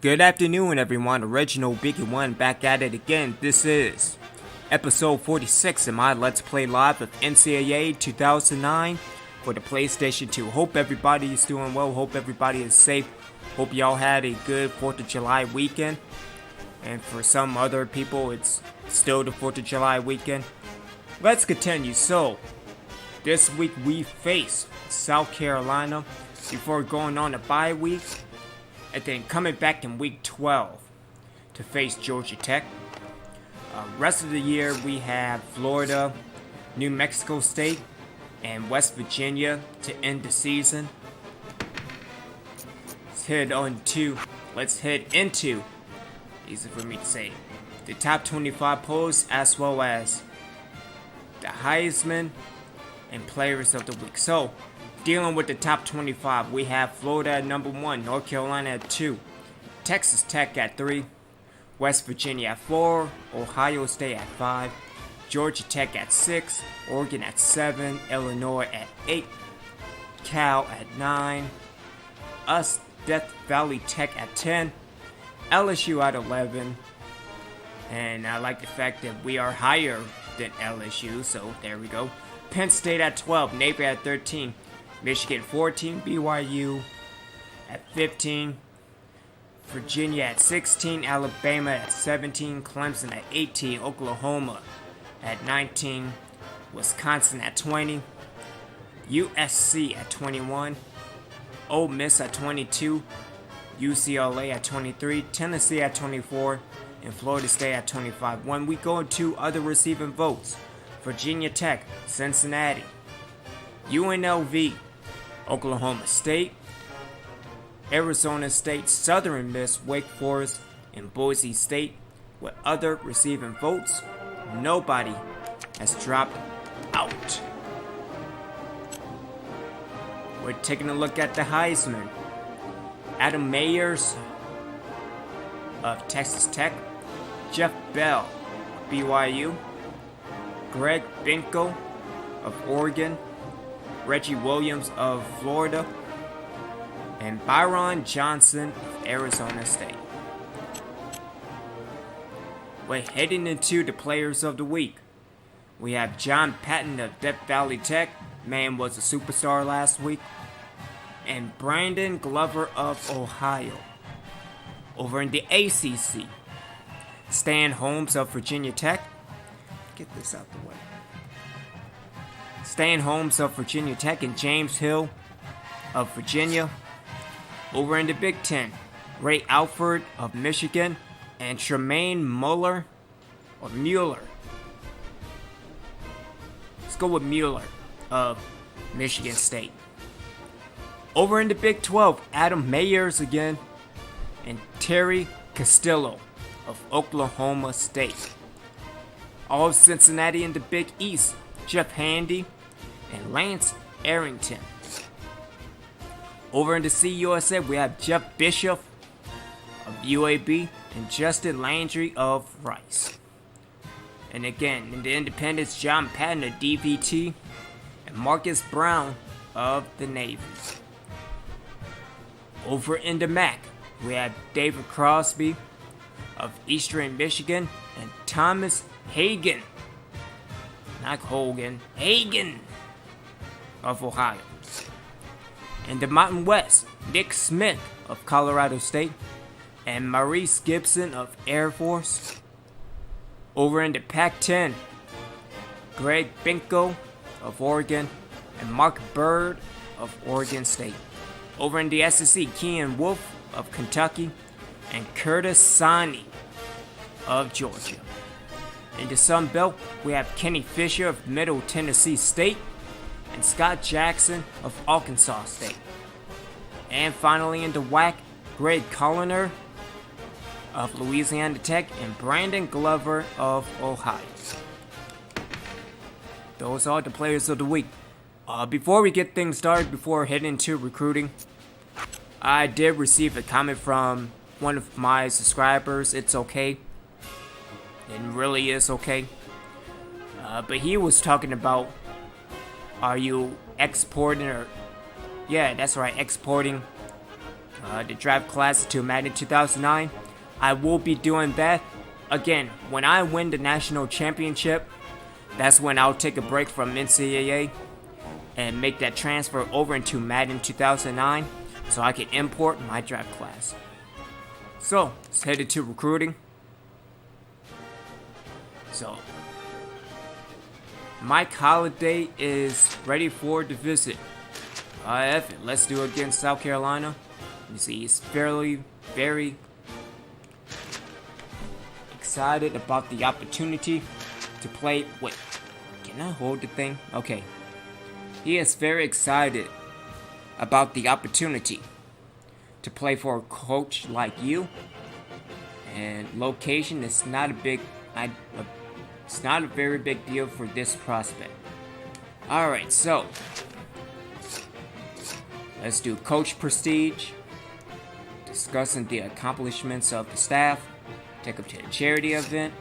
Good afternoon, everyone. Original Biggie One back at it again. This is episode 46 of my Let's Play Live of NCAA 2009 for the PlayStation 2. Hope everybody is doing well. Hope everybody is safe. Hope y'all had a good 4th of July weekend. And for some other people, it's still the 4th of July weekend. Let's continue. So, this week we face South Carolina before going on a bye week. And then coming back in week 12 to face Georgia Tech. Rest of the year we have Florida, New Mexico State, and West Virginia to end the season. Let's head into, easy for me to say, the top 25 polls as well as the Heisman and Players of the Week. So, dealing with the top 25, we have Florida at number 1, North Carolina at 2, Texas Tech at 3, West Virginia at 4, Ohio State at 5, Georgia Tech at 6, Oregon at 7, Illinois at 8, Cal at 9, us Death Valley Tech at 10, LSU at 11, and I like the fact that we are higher than LSU, so there we go. Penn State at 12, Napier at 13, Michigan 14, BYU at 15, Virginia at 16, Alabama at 17, Clemson at 18, Oklahoma at 19, Wisconsin at 20, USC at 21, Ole Miss at 22, UCLA at 23, Tennessee at 24, and Florida State at 25. When we go into other receiving votes, Virginia Tech, Cincinnati, UNLV, Oklahoma State, Arizona State, Southern Miss, Wake Forest, and Boise State. With other receiving votes, nobody has dropped out. We're taking a look at the Heisman. Adam Mayers of Texas Tech, Jeff Bell of BYU, Greg Binkle of Oregon, Reggie Williams of Florida, and Byron Johnson of Arizona State. We're heading into the Players of the Week. We have John Patton of Death Valley Tech, man was a superstar last week, and Brandon Glover of Ohio. Over in the ACC, Stan Holmes of Virginia Tech. Get this out the way. Stan Holmes of Virginia Tech and James Hill of Virginia. Over in the Big Ten, Ray Alford of Michigan and Tremaine Mueller. Let's go with Mueller of Michigan State. Over in the Big 12, Adam Mayers again and Terry Castillo of Oklahoma State. All of Cincinnati in the Big East, Jeff Handy and Lance Arrington. Over in the CUSA, we have Jeff Bishop of UAB and Justin Landry of Rice. And again, in the Independents, John Patton of DVT and Marcus Brown of the Navy. Over in the MAC, we have David Crosby of Eastern Michigan and Thomas Hagen, not Hogan, Hagen of Ohio. In the Mountain West, Nick Smith of Colorado State and Maurice Gibson of Air Force. Over in the Pac-10, Greg Binkle of Oregon and Mark Bird of Oregon State. Over in the SEC, Kean Wolf of Kentucky and Curtis Sani of Georgia. In the Sun Belt, we have Kenny Fisher of Middle Tennessee State and Scott Jackson of Arkansas State. And finally in the WAC, Greg Colliner of Louisiana Tech and Brandon Glover of Ohio. Those are the Players of the Week. Before we get things started, before heading into recruiting, I did receive a comment from one of my subscribers. It's okay. It really is okay. But he was talking about, are you exporting or... Yeah, that's right, exporting the draft class to Madden 2009. I will be doing that. Again, when I win the national championship, that's when I'll take a break from NCAA and make that transfer over into Madden 2009 so I can import my draft class. So, let's head into recruiting. So, Mike Holliday is ready for the visit. Let's do it against South Carolina. You see, he's very excited about the opportunity to play. Wait, can I hold the thing? Okay. He is very excited about the opportunity to play for a coach like you. And location is not a it's not a very big deal for this prospect. Alright, so let's do coach prestige. Discussing the accomplishments of the staff. Take up to a charity event.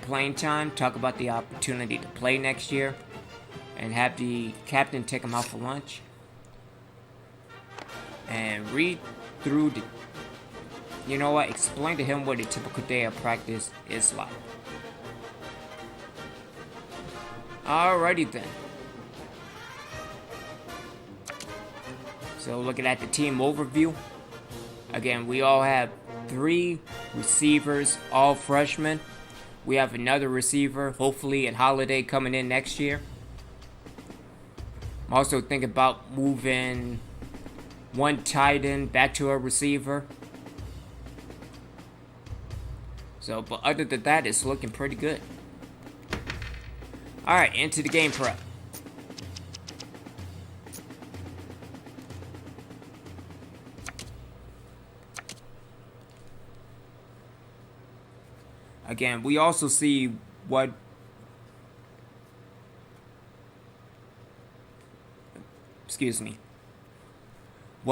Playing time. Talk about the opportunity to play next year. And have the captain take him out for lunch. And read through the... You know what? Explain to him what a typical day of practice is like. Alrighty then. So looking at the team overview. Again, we all have 3 receivers, all freshmen. We have another receiver, hopefully at Holiday, coming in next year. I'm also thinking about moving one tight end back to a receiver. So, but other than that, it's looking pretty good. Alright, into the game prep. Again, we also see what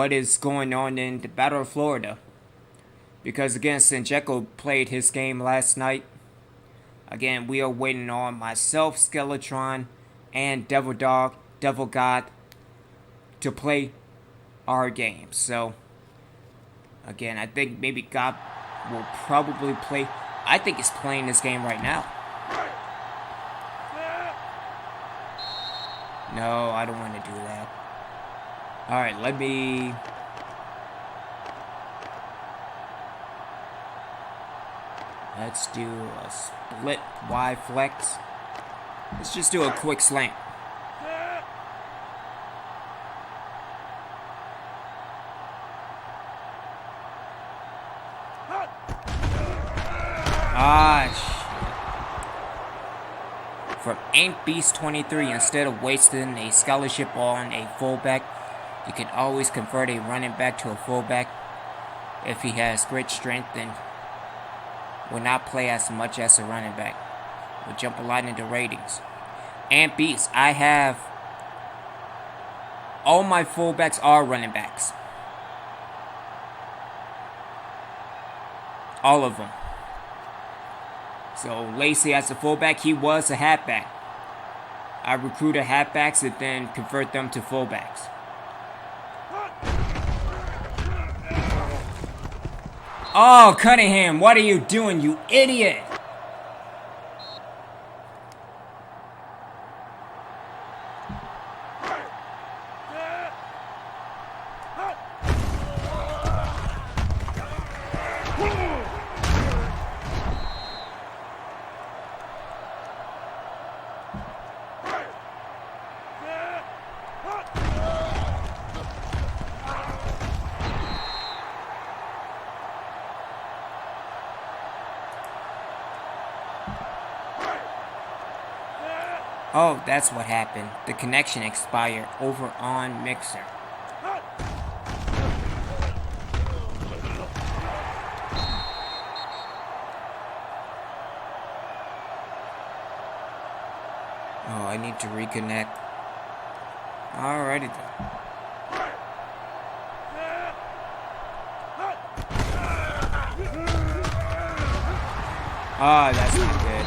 is going on in the Battle of Florida. Because again, Sinjeko played his game last night. Again, we are waiting on myself, Skeletron, and DevilDog, Devil God, to play our game. So, again, I think maybe God will probably play. I think he's playing this game right now. No, I don't want to do that. Alright, let me... Let's do a split Y flex. Let's just do a quick slant. From Ant Beast 23, instead of wasting a scholarship on a fullback, you can always convert a running back to a fullback. If he has great strength, then will not play as much as a running back. Will jump a lot into ratings. Ant Beast, I have all my fullbacks are running backs. All of them. So Lacey as a fullback, he was a halfback. I recruited halfbacks and then convert them to fullbacks. Oh, Cunningham, what are you doing, you idiot? Oh, that's what happened. The connection expired over on Mixer. Oh, I need to reconnect. Alrighty then. Oh, that's not good.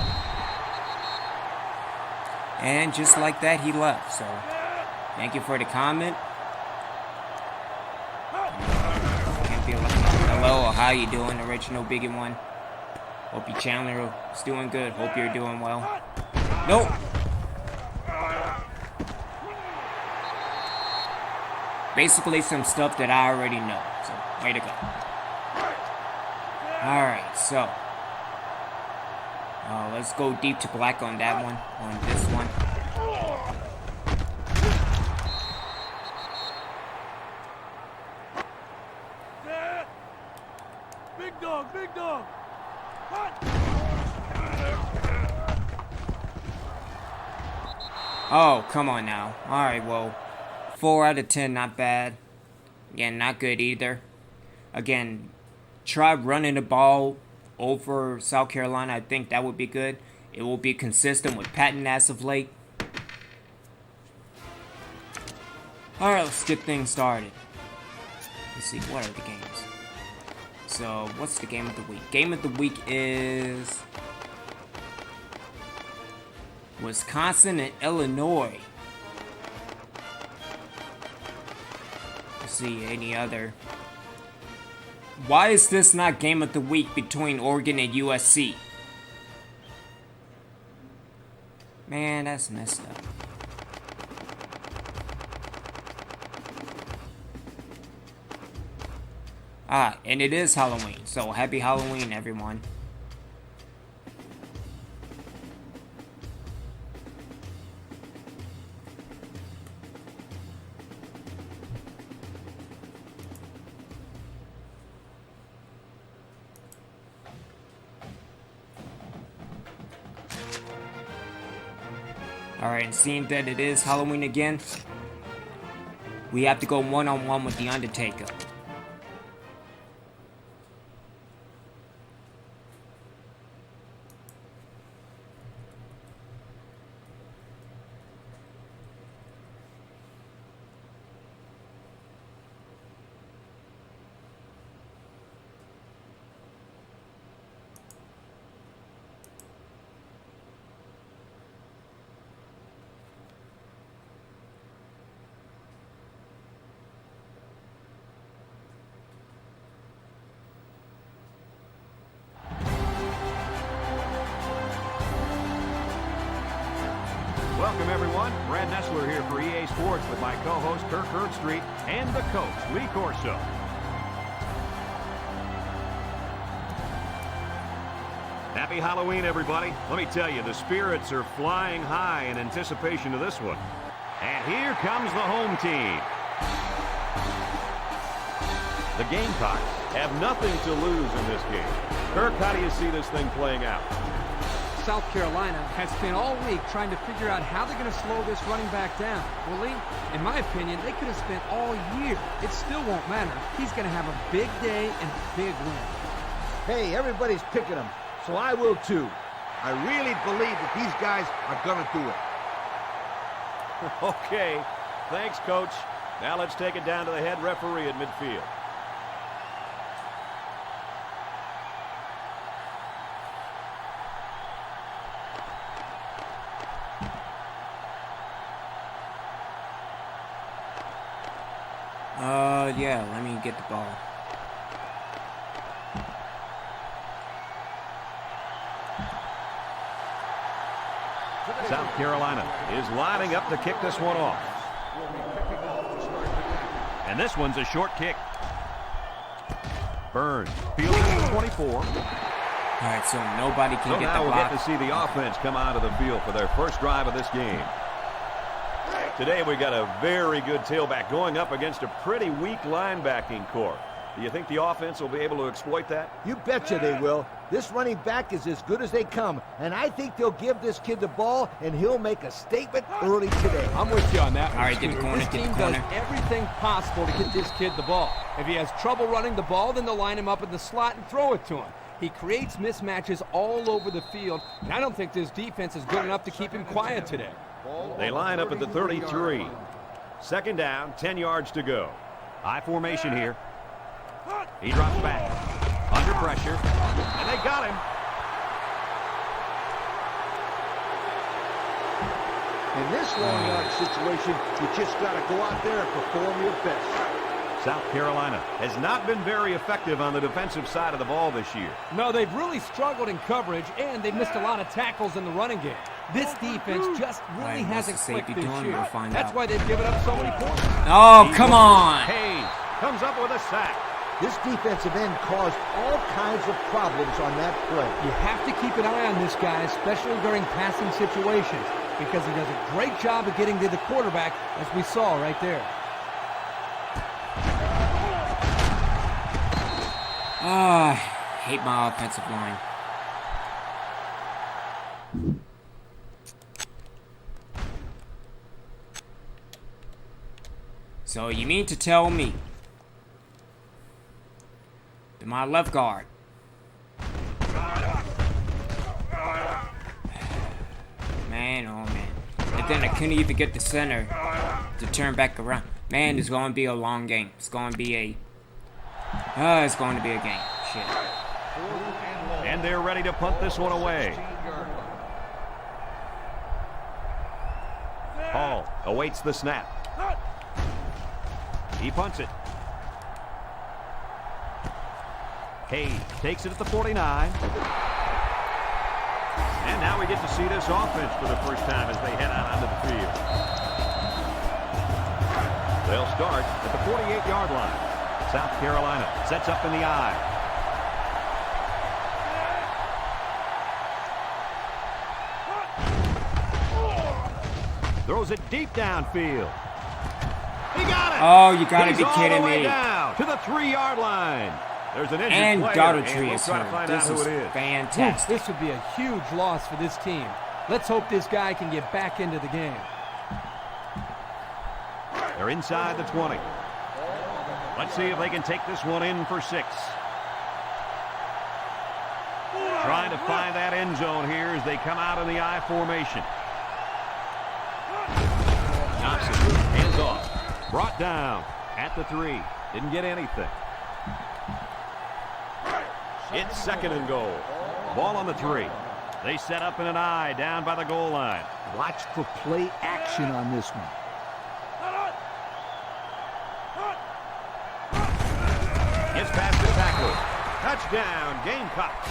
And just like that, he left. So, thank you for the comment. be like, hello, how you doing, original Biggie one? Hope your channel is doing good. Hope you're doing well. Nope. Basically some stuff that I already know. So, way to go. Alright, so. Let's go deep to black on that one. On this one. Big dog, big dog. Oh, come on now. Alright, well, 4 out of 10, not bad. Again, not good either. Again, try running the ball over South Carolina. I think that would be good. It will be consistent with Patton as of late. Alright, let's get things started. Let's see, what are the games? So, what's the game of the week? Game of the week is Wisconsin and Illinois. Let's see, any other. Why is this not game of the week between Oregon and USC? Man, that's messed up. Ah, and it is Halloween, so happy Halloween, everyone. Alright, and seeing that it is Halloween again, we have to go one-on-one with The Undertaker. Welcome, everyone. Brad Nessler here for EA Sports with my co-host Kirk Herbstreit and the coach, Lee Corso. Happy Halloween, everybody. Let me tell you, the spirits are flying high in anticipation of this one. And here comes the home team. The Gamecocks have nothing to lose in this game. Kirk, how do you see this thing playing out? South Carolina has spent all week trying to figure out how they're going to slow this running back down. Well, Lee, in my opinion, they could have spent all year. It still won't matter. He's going to have a big day and a big win. Hey, everybody's picking him, so I will too. I really believe that these guys are going to do it. Okay, thanks, Coach. Now let's take it down to the head referee at midfield. Yeah, let me get the ball. South Carolina is lining up to kick this one off. And this one's a short kick. Burns, fielding at 24. Alright, so nobody can So get now the we'll block. get to see the offense come out of the field for their first drive of this game. Today we got a very good tailback going up against a pretty weak linebacking core. Do you think the offense will be able to exploit that? You betcha they will. This running back is as good as they come, and I think they'll give this kid the ball, and he'll make a statement early today. I'm with you on that one. All right, get the corner, This get the team corner. does everything possible to get this kid the ball. If he has trouble running the ball, then they'll line him up in the slot and throw it to him. He creates mismatches all over the field, and I don't think this defense is good enough to keep him quiet today. They line up at the 33. Second down, 10 yards to go. High formation here. He drops back. Under pressure. And they got him. In this long yard situation, you just got to go out there and perform your best. South Carolina has not been very effective on the defensive side of the ball this year. No, they've really struggled in coverage, and they've missed a lot of tackles in the running game. This defense just really hasn't clicked this year. That's why they've given up so many points. Oh, come on. Hayes comes up with a sack. This defensive end caused all kinds of problems on that play. You have to keep an eye on this guy, especially during passing situations, because he does a great job of getting to the quarterback, as we saw right there. I hate my offensive line. So you mean to tell me that my left guard man, oh man, and then I couldn't even get the center to turn back around. Man, it's going to be a long game. It's going to be a game. Shit. And they're ready to punt this one away. Hall awaits the snap. He punts it. Hayes takes it at the 49. And now we get to see this offense for the first time as they head out onto the field. They'll start at the 48-yard line. South Carolina sets up in the I. Throws it deep downfield. He got it! Oh, you gotta He's be kidding all the way me. down to the 3-yard line. There's an injured And player, Daugherty and we'll is try to hurt. find out This who is it is. fantastic. This would be a huge loss for this team. Let's hope this guy can get back into the game. They're inside the 20. Let's see if they can take this one in for 6. Trying to find that end zone here as they come out in the I formation. Johnson, hands off. Brought down at the 3. Didn't get anything. It's 2nd and goal. Ball on the 3. They set up in an I down by the goal line. Watch for play action on this one. Gets past the tackler. Touchdown, Gamecocks.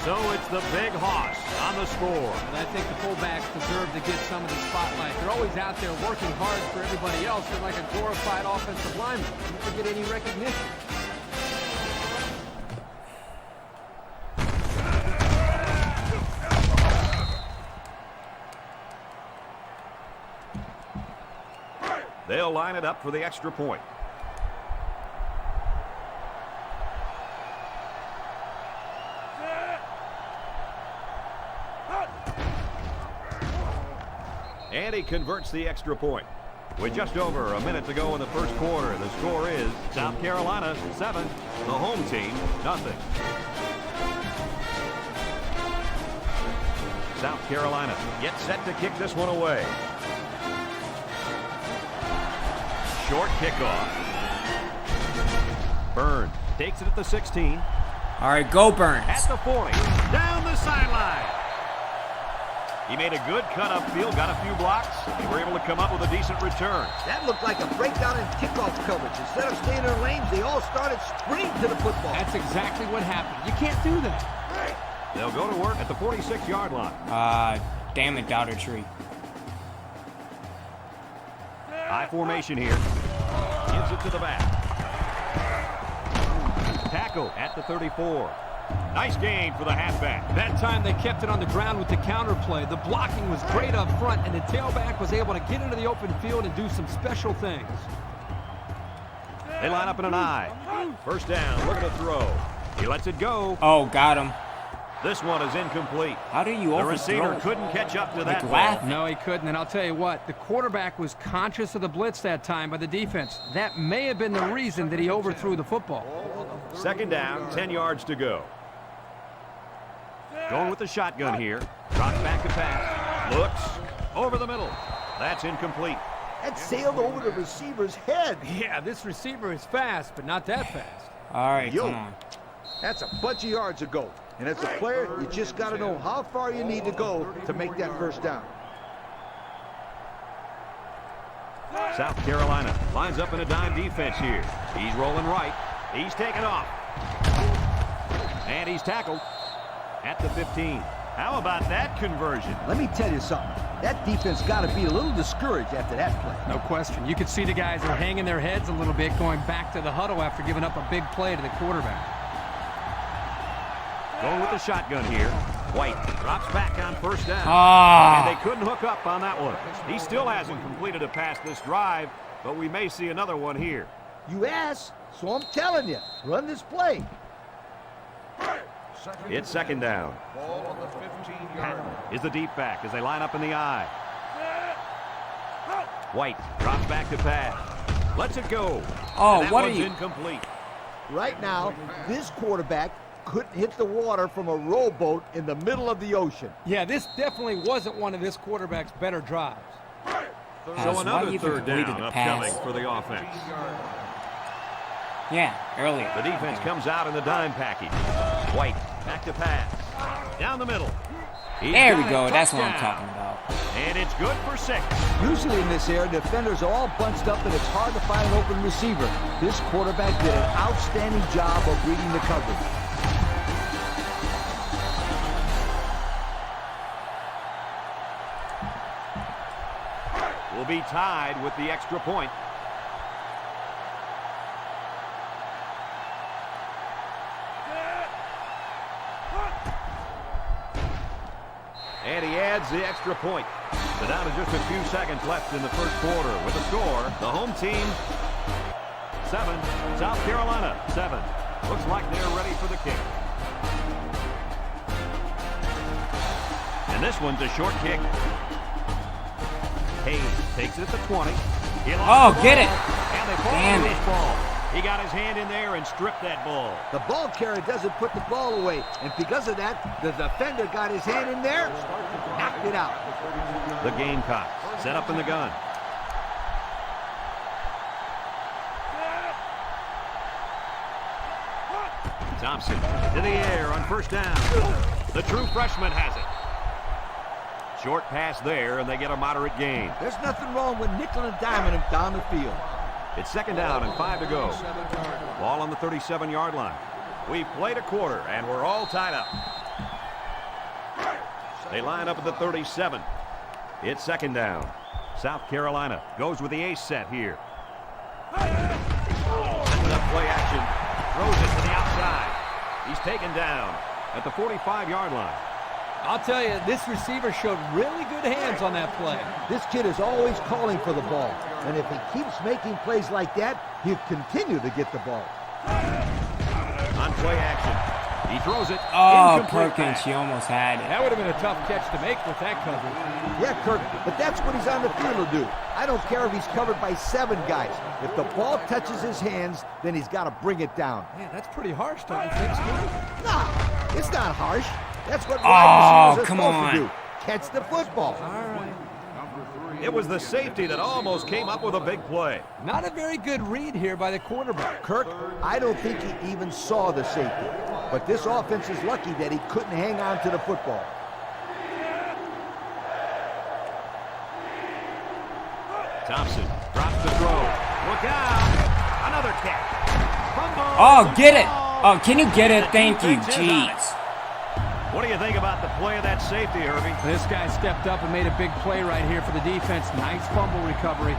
So it's the big hoss on the score. And I think the fullbacks deserve to get some of the spotlight. They're always out there working hard for everybody else. They're like a glorified offensive lineman. You never get any recognition. They'll line it up for the extra point. And he converts the extra point. With just over a minute to go in the first quarter, the score is South Carolina 7, the home team nothing. South Carolina gets set to kick this one away. Short kickoff. Burns takes it at the 16. All right, go Burns. At the 40. Down the sideline. He made a good cut upfield, got a few blocks. They were able to come up with a decent return. That looked like a breakdown in kickoff coverage. Instead of staying in their lanes, they all started sprinting to the football. That's exactly what happened. You can't do that. They'll go to work at the 46-yard line. Damn it, Daugherty. High formation here. Gives it to the back. Tackle at the 34. Nice gain for the halfback. That time they kept it on the ground with the counter play. The blocking was great up front, and the tailback was able to get into the open field and do some special things. They line up in an I. First down, looking to throw. He lets it go. Oh, got him. This one is incomplete. How do you The overthrow receiver it? couldn't catch up to that ball. laughing. No, he couldn't, and I'll tell you what, the quarterback was conscious of the blitz that time by the defense. That may have been the reason that he overthrew the football. Second down, 10 yards to go. Going with the shotgun here. Drops back to pass. Looks over the middle. That's incomplete. That sailed over the receiver's head. Yeah, this receiver is fast, but not that fast. All right, Yo. come on. That's a bunch of yards ago. And as a player, you just got to know how far you need to go to make that first down. South Carolina lines up in a dime defense here. He's rolling right. He's taken off. And he's tackled at the 15. How about that conversion? Let me tell you something. That defense got to be a little discouraged after that play. No question. You could see the guys are hanging their heads a little bit going back to the huddle after giving up a big play to the quarterback. Going with the shotgun here. White drops back on first down. Ah. And they couldn't hook up on that one. He still hasn't completed a pass this drive, but we may see another one here. You asked, so I'm telling you, run this play. It's second down. Patton is the deep back as they line up in the I. White drops back to pass. Lets it go. Oh, And that what are one's you? incomplete. Right now, this quarterback couldn't hit the water from a rowboat in the middle of the ocean. Yeah, this definitely wasn't one of this quarterback's better drives. So Why another you third completed down the upcoming pass? for the offense. Yeah, earlier. The defense comes out in the dime package. White back to pass. Down the middle. He's There we got go. it. That's what I'm Touchdown. talking about. And it's good for 6. Usually in this area, defenders are all bunched up and it's hard to find an open receiver. This quarterback did an outstanding job of reading the coverage. Will be tied with the extra point. And he adds the extra point. So down to just a few seconds left in the first quarter. With the score, the home team 7, South Carolina 7. Looks like they're ready for the kick. And this one's a short kick. Hayes takes it at the 20. Oh, get it. And they fall Damn to it. his ball. He got his hand in there and stripped that ball. The ball carrier doesn't put the ball away, and because of that, the defender got his hand in there, knocked it out. The Gamecocks set up in the gun. Thompson to the air on first down. The true freshman has it. Short pass there, and they get a moderate gain. There's nothing wrong with nickel and diming him down the field. It's second down and 5 to go. Ball on the 37-yard line. We've played a quarter, and we're all tied up. They line up at the 37. It's second down. South Carolina goes with the ace set here. Sets it up, play action. Throws it to the outside. He's taken down at the 45-yard line. I'll tell you, this receiver showed really good hands on that play. This kid is always calling for the ball, and if he keeps making plays like that, he'll continue to get the ball. On play action. He throws it. Oh, Incomplete Perkins, pass. he almost had it. That would have been a tough catch to make with that coverage. Yeah, Kirk, but that's what he's on the field to do. I don't care if he's covered by 7 guys. If the ball touches his hands, then he's got to bring it down. Man, that's pretty harsh, don't you think, Steve? No, it's not harsh. That's what Oh, wide receivers are come supposed on. to do. Catch the football. All right. It was the safety that almost came up with a big play. Not a very good read here by the quarterback. Kirk, I don't think he even saw the safety. But this offense is lucky that he couldn't hang on to the football. Thompson drops the throw. Look out! Another catch. Fumble. Oh, get it. Oh, can you get it? Thank you. Defense is on it. Jeez. What do you think about the play of that safety, Herbie? This guy stepped up and made a big play right here for the defense. Nice fumble recovery.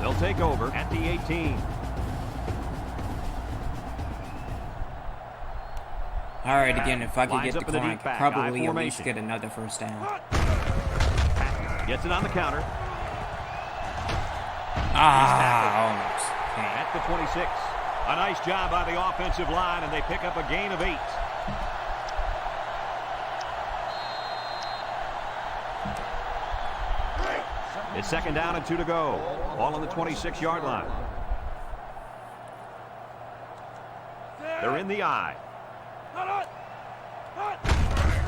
They'll take over at the 18. All right, again, if I could Lines get up the in the corner, I deep could back, probably I at least formation. get another first down. Gets it on the counter. Ah, almost. Okay. At the 26. A nice job by the offensive line, and they pick up a gain of 8. It's second down and 2 to go. Ball on the 26-yard line. They're in the eye.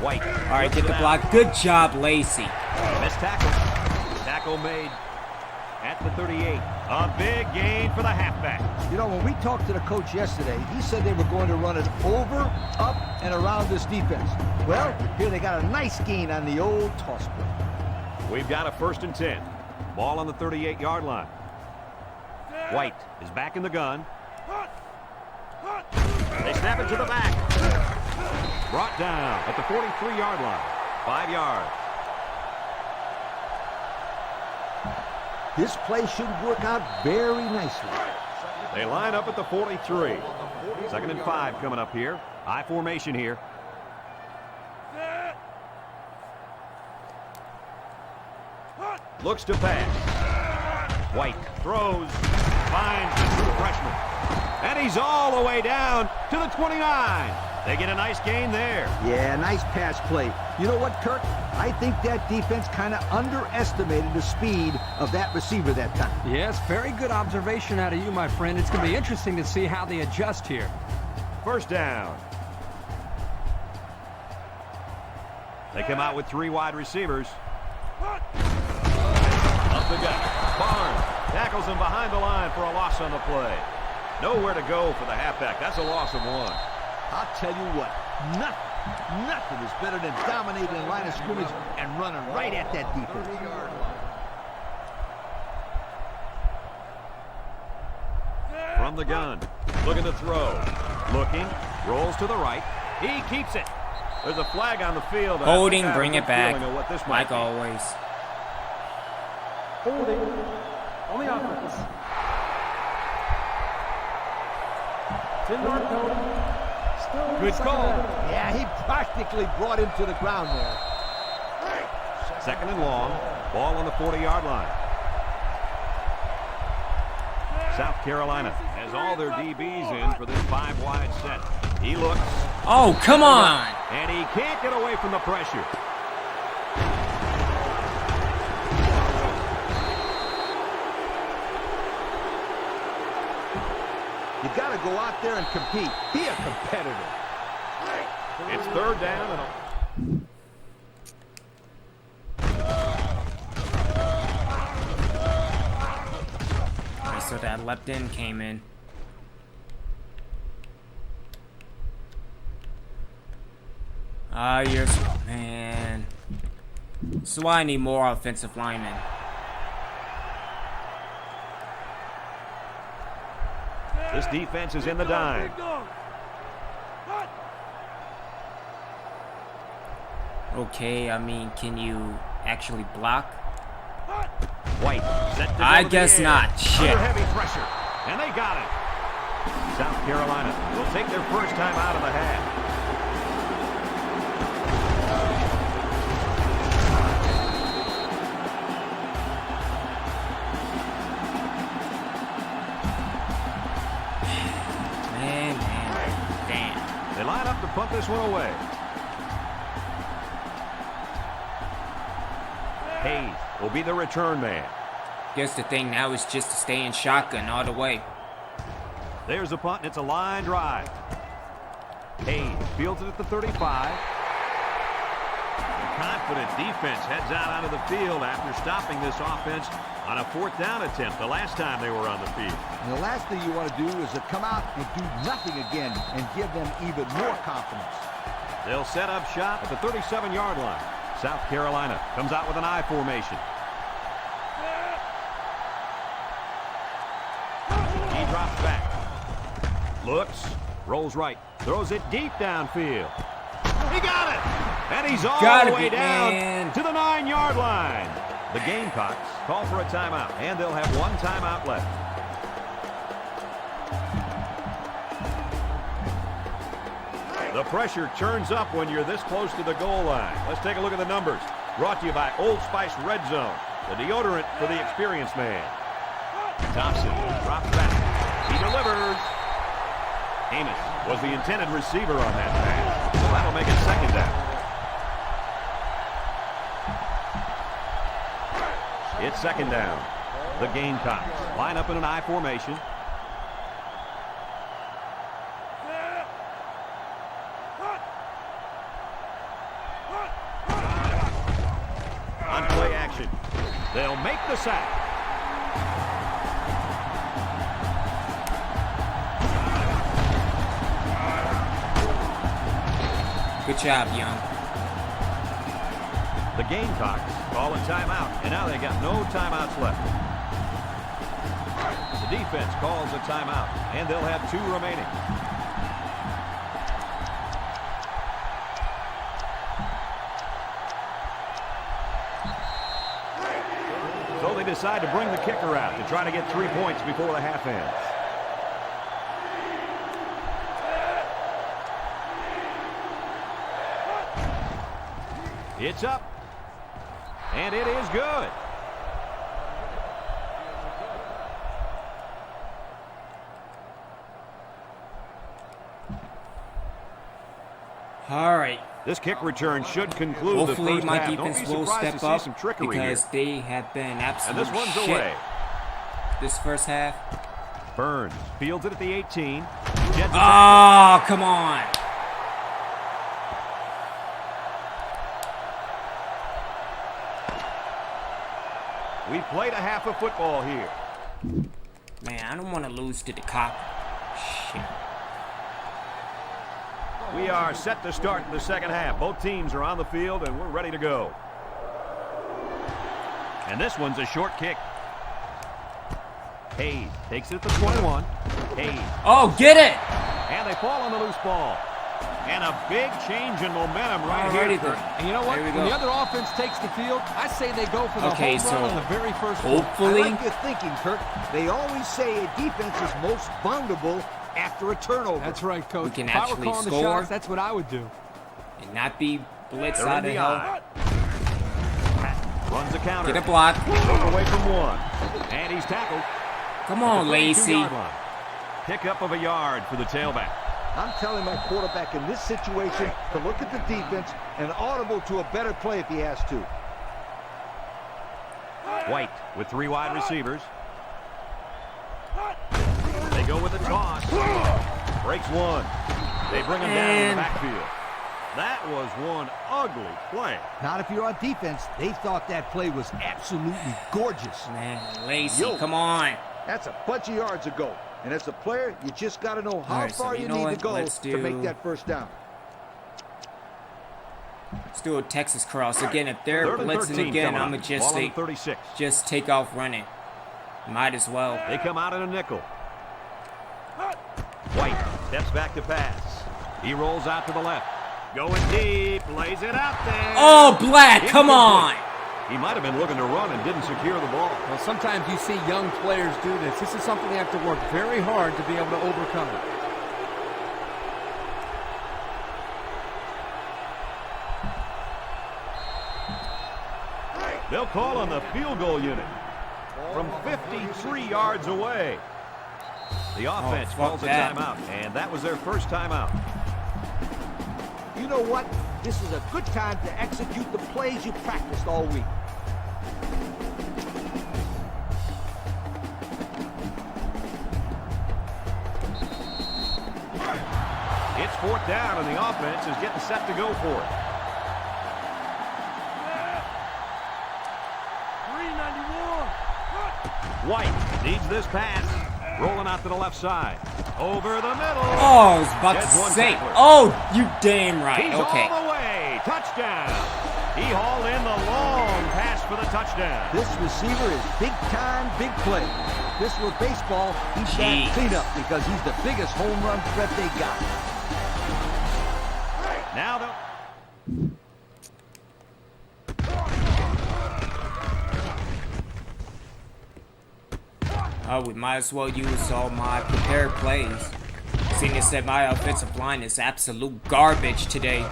White. All right, get the block. Good job, Lacey. Missed tackle. Tackle made at the 38. A big gain for the halfback. You know, when we talked to the coach yesterday, he said they were going to run it over, up, and around this defense. Well, here they got a nice gain on the old toss play. We've got a 1st and 10. Ball on the 38-yard line. White is back in the gun. They snap it to the back. Brought down at the 43-yard line. 5 yards. This play should work out very nicely. They line up at the 43. 2nd and 5 coming up here. I formation here. Looks to pass. White throws. Finds the freshman. And he's all the way down to the 29. They get a nice gain there. Yeah, nice pass play. You know what, Kirk? I think that defense kind of underestimated the speed of that receiver that time. Yes, very good observation out of you, my friend. It's going to be interesting to see how they adjust here. 1st down. They come out with 3 wide receivers. Up the gut. Barnes tackles him behind the line for a loss on the play. Nowhere to go for the halfback. That's a loss of 1. I'll tell you what, nothing is better than dominating the line of scrimmage and running right at that defense. From the gun, looking to throw. Looking, rolls to the right. He keeps it. There's a flag on the field. Holding, bring it back, what this like might be. always. Holding on the offense. 10-yard penalty. Still Good call. Yeah, he practically brought him to the ground there. 2nd and long. Ball on the 40-yard line. South Carolina has all their DBs in for this 5-wide set. He looks. Oh, come on! And he can't get away from the pressure. You got to go out there and compete. Be a competitor. It's 3rd down. So that left in came in. Man. So I need more offensive linemen. This defense is in the dime. Okay, I mean, can you actually block? White set to go I to the guess air. not. Shit. Under heavy pressure. And they got it. South Carolina will take their first time out of the half. Damn. They line up to punt this one away. Hayes will be the return man. Guess the thing now is just to stay in shotgun all the way. There's a punt, and it's a line drive. Hayes fields it at the 35. The confident defense heads out onto the field after stopping this offense on a 4th down attempt the last time they were on the field. And the last thing you want to do is to come out and do nothing again and give them even more confidence. They'll set up shop at the 37-yard line. South Carolina comes out with an I formation. He drops back. Looks, rolls right, throws it deep downfield. He got it! And he's all the way down to the 9-yard line. The Gamecocks call for a timeout, and they'll have 1 timeout left. The pressure turns up when you're this close to the goal line. Let's take a look at the numbers. Brought to you by Old Spice Red Zone, the deodorant for the experienced man. Thompson drops back. He delivers. Amos was the intended receiver on that pass. So that'll make it 2nd down. It's 2nd down. The Gamecocks line up in an I formation. On play action. They'll make the sack. Good job, Young. The Gamecocks call a timeout, and now they got no timeouts left. The defense calls a timeout, and they'll have 2 remaining. So they decide to bring the kicker out to try to get 3 points before the half ends. It's up, and it is good. All right. This kick return should conclude Hopefully the first my half. defense Don't be will surprised step to up see some trickery because here. they have been And absolute this one's shit away. this first half. Burns fields it at the 18. Oh, come on. We played a half of football here. Man, I don't want to lose to the cop. Shit. We are set to start the second half. Both teams are on the field, and we're ready to go. And this one's a short kick. Hayes takes it to 21. Hayes. Oh, get it. And they fall on the loose ball. And a big change in momentum right Alrighty here. then. And you know what? There we When go. the other offense takes the field, I say they go for the Okay, home run so on the very first play. I hopefully, like your thinking, Kurt. They always say a defense is most vulnerable after a turnover. That's right, Coach. We can if I were actually calling the score. shots, that's what I would do. and not be blitzed They're out in of the hell. eye. Runs a counter. Get a block. Broke away from one. And he's tackled. Come at on, the Lacey. 32-yard line. Pickup of a yard for the tailback. I'm telling my quarterback in this situation to look at the defense and audible to a better play if he has to. White with 3 wide receivers. They go with a toss. Breaks one. They bring him down in the backfield. That was one ugly play. Not if you're on defense. They thought that play was absolutely gorgeous. Man, Lacey, Yo. come on. That's a bunch of yards ago. And as a player, you just got to know how Alright, so far you you know need what? to go Let's to make do- that first down. Let's do a Texas cross. Again, if they're Third and blitzing 13 again, coming I'm up. going Ball on to the 36. just take off running. Might as well. They come out in a nickel. White steps back to pass. He rolls out to the left. Going deep. Lays it out there. Oh, Black, come Incomplete. on. He might have been looking to run and didn't secure the ball. Well, sometimes you see young players do this. This is something they have to work very hard to be able to overcome it. They'll call on the field goal unit from 53 yards away. The offense fuck calls a that. timeout, and that was their first timeout. You know what? This is a good time to execute the plays you practiced all week. It's 4th down, and the offense is getting set to go for it. 391. White needs this pass. Rolling out to the left side. Over the middle. Oh, I was about Gets to one say. tackler. Oh, you damn right. He's Okay. all the way. Touchdown. He hauled in the long pass for the touchdown. This receiver is big time, big play. If this were baseball, he's Jeez. got cleanup because he's the biggest home run threat they got. Now the We might as well use all my prepared plays. Seeing as that my offensive line is absolute garbage today.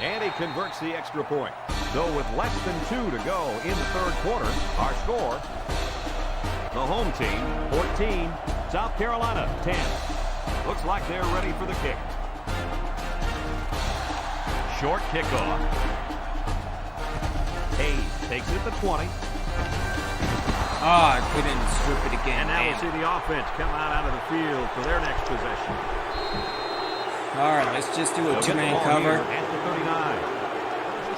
And he converts the extra point. So with less than 2 to go in the third quarter, our score, the home team, 14, South Carolina, 10. Looks like they're ready for the kick. Short kickoff. Hayes takes it to 20. I couldn't strip it again. And now man. we'll see the offense come out of the field for their next possession. All right, let's just do a They'll get the two-man ball cover. here at the 39.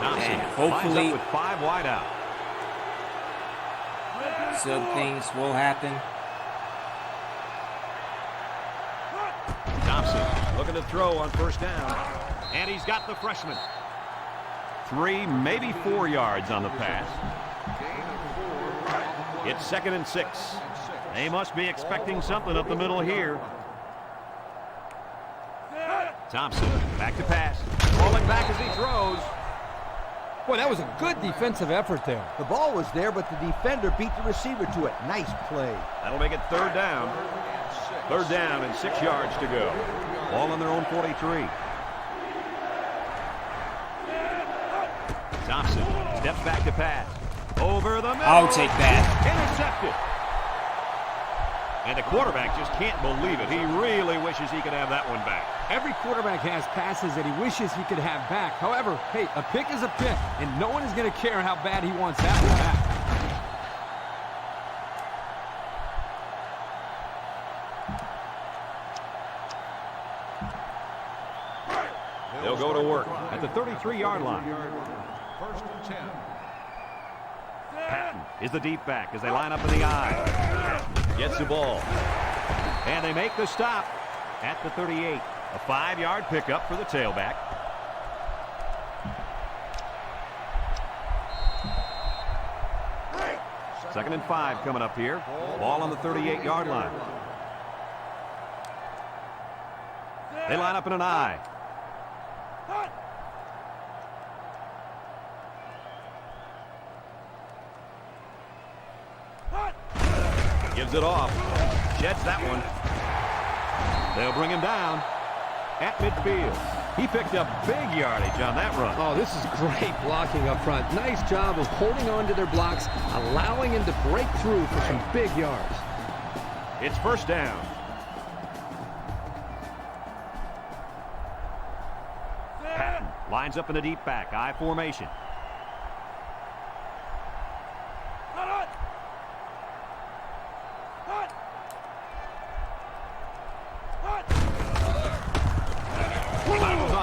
Thompson And lines hopefully up with 5 wide out. some things will happen. Thompson looking to throw on first down. And he's got the freshman. 3, maybe 4 yards on the pass. It's 2nd and 6. They must be expecting something up the middle here. Thompson back to pass. Falling back as he throws. Boy, that was a good defensive effort there. The ball was there, but the defender beat the receiver to it. Nice play. That'll make it 3rd down. 3rd down and 6 yards to go. Ball on their own 43. Thompson steps back to pass. Over the middle. I'll take that. Intercepted. And the quarterback just can't believe it. He really wishes he could have that one back. Every quarterback has passes that he wishes he could have back. However, hey, a pick is a pick, and no one is going to care how bad he wants that one back. They'll go to work at the 33-yard line. 1st and 10. Patton is the deep back as they line up in the I. Gets the ball. And they make the stop at the 38. A 5-yard pickup for the tailback. Second and 5 coming up here. Ball on the 38-yard line. They line up in an I. Gives it off. Sheds that one. They'll bring him down at midfield. He picked up big yardage on that run. Oh, this is great blocking up front. Nice job of holding on to their blocks, allowing him to break through for some big yards. It's 1st down. Patton lines up in a deep back. I formation.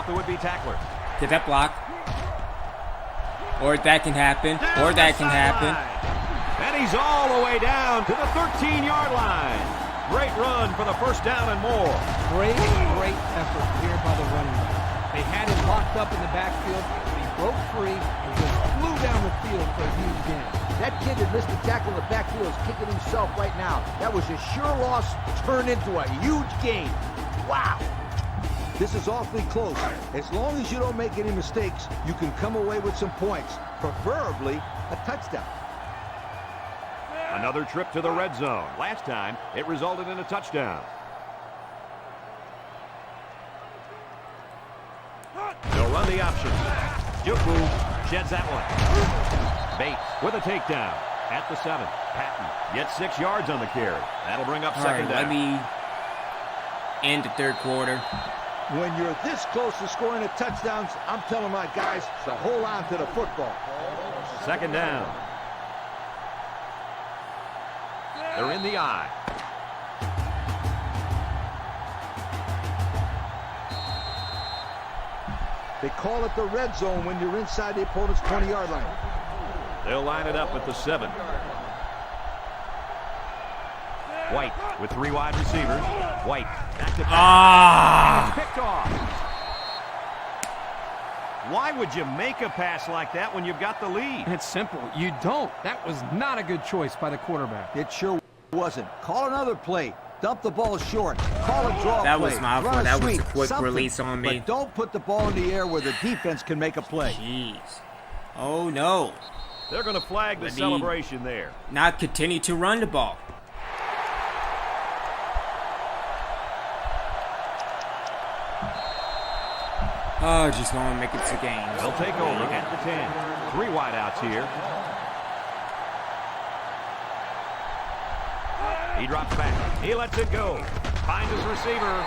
The would-be tackler. Get that block. Or that can happen. Or that can happen. And he's all the way down to the 13-yard line. Great run for the 1st down and more. Great effort here by the running back. They had him locked up in the backfield, but he broke free and just flew down the field for a huge gain. That kid that missed the tackle in the backfield is kicking himself right now. That was a sure loss turned into a huge gain. Wow. This is awfully close. As long as you don't make any mistakes, you can come away with some points, preferably a touchdown. Another trip to the red zone. Last time, it resulted in a touchdown. They'll run the option. Juku sheds that one. Bates with a takedown at the 7. Patton gets 6 yards on the carry. That'll bring up 2nd down. Let me end the 3rd quarter. When you're this close to scoring a touchdowns, I'm telling my guys to hold on to the football. 2nd down. They're in the I. They call it the red zone when you're inside the opponent's 20-yard line. They'll line it up at the 7. White with 3 wide receivers. White back to pass. Picked off. Why would you make a pass like that when you've got the lead? It's simple. You don't. That was not a good choice by the quarterback. It sure wasn't. Call another play. Dump the ball short. Call a draw That play. was my fault. Run a That was sweep. a quick Something. release on me. But don't put the ball in the air where the defense can make a play. Jeez. Oh, no. They're going to flag the celebration there. Not continue to run the ball. Oh, just want to make it to game. They'll take over at the 10. 3 wideouts here. He drops back. He lets it go. Finds his receiver.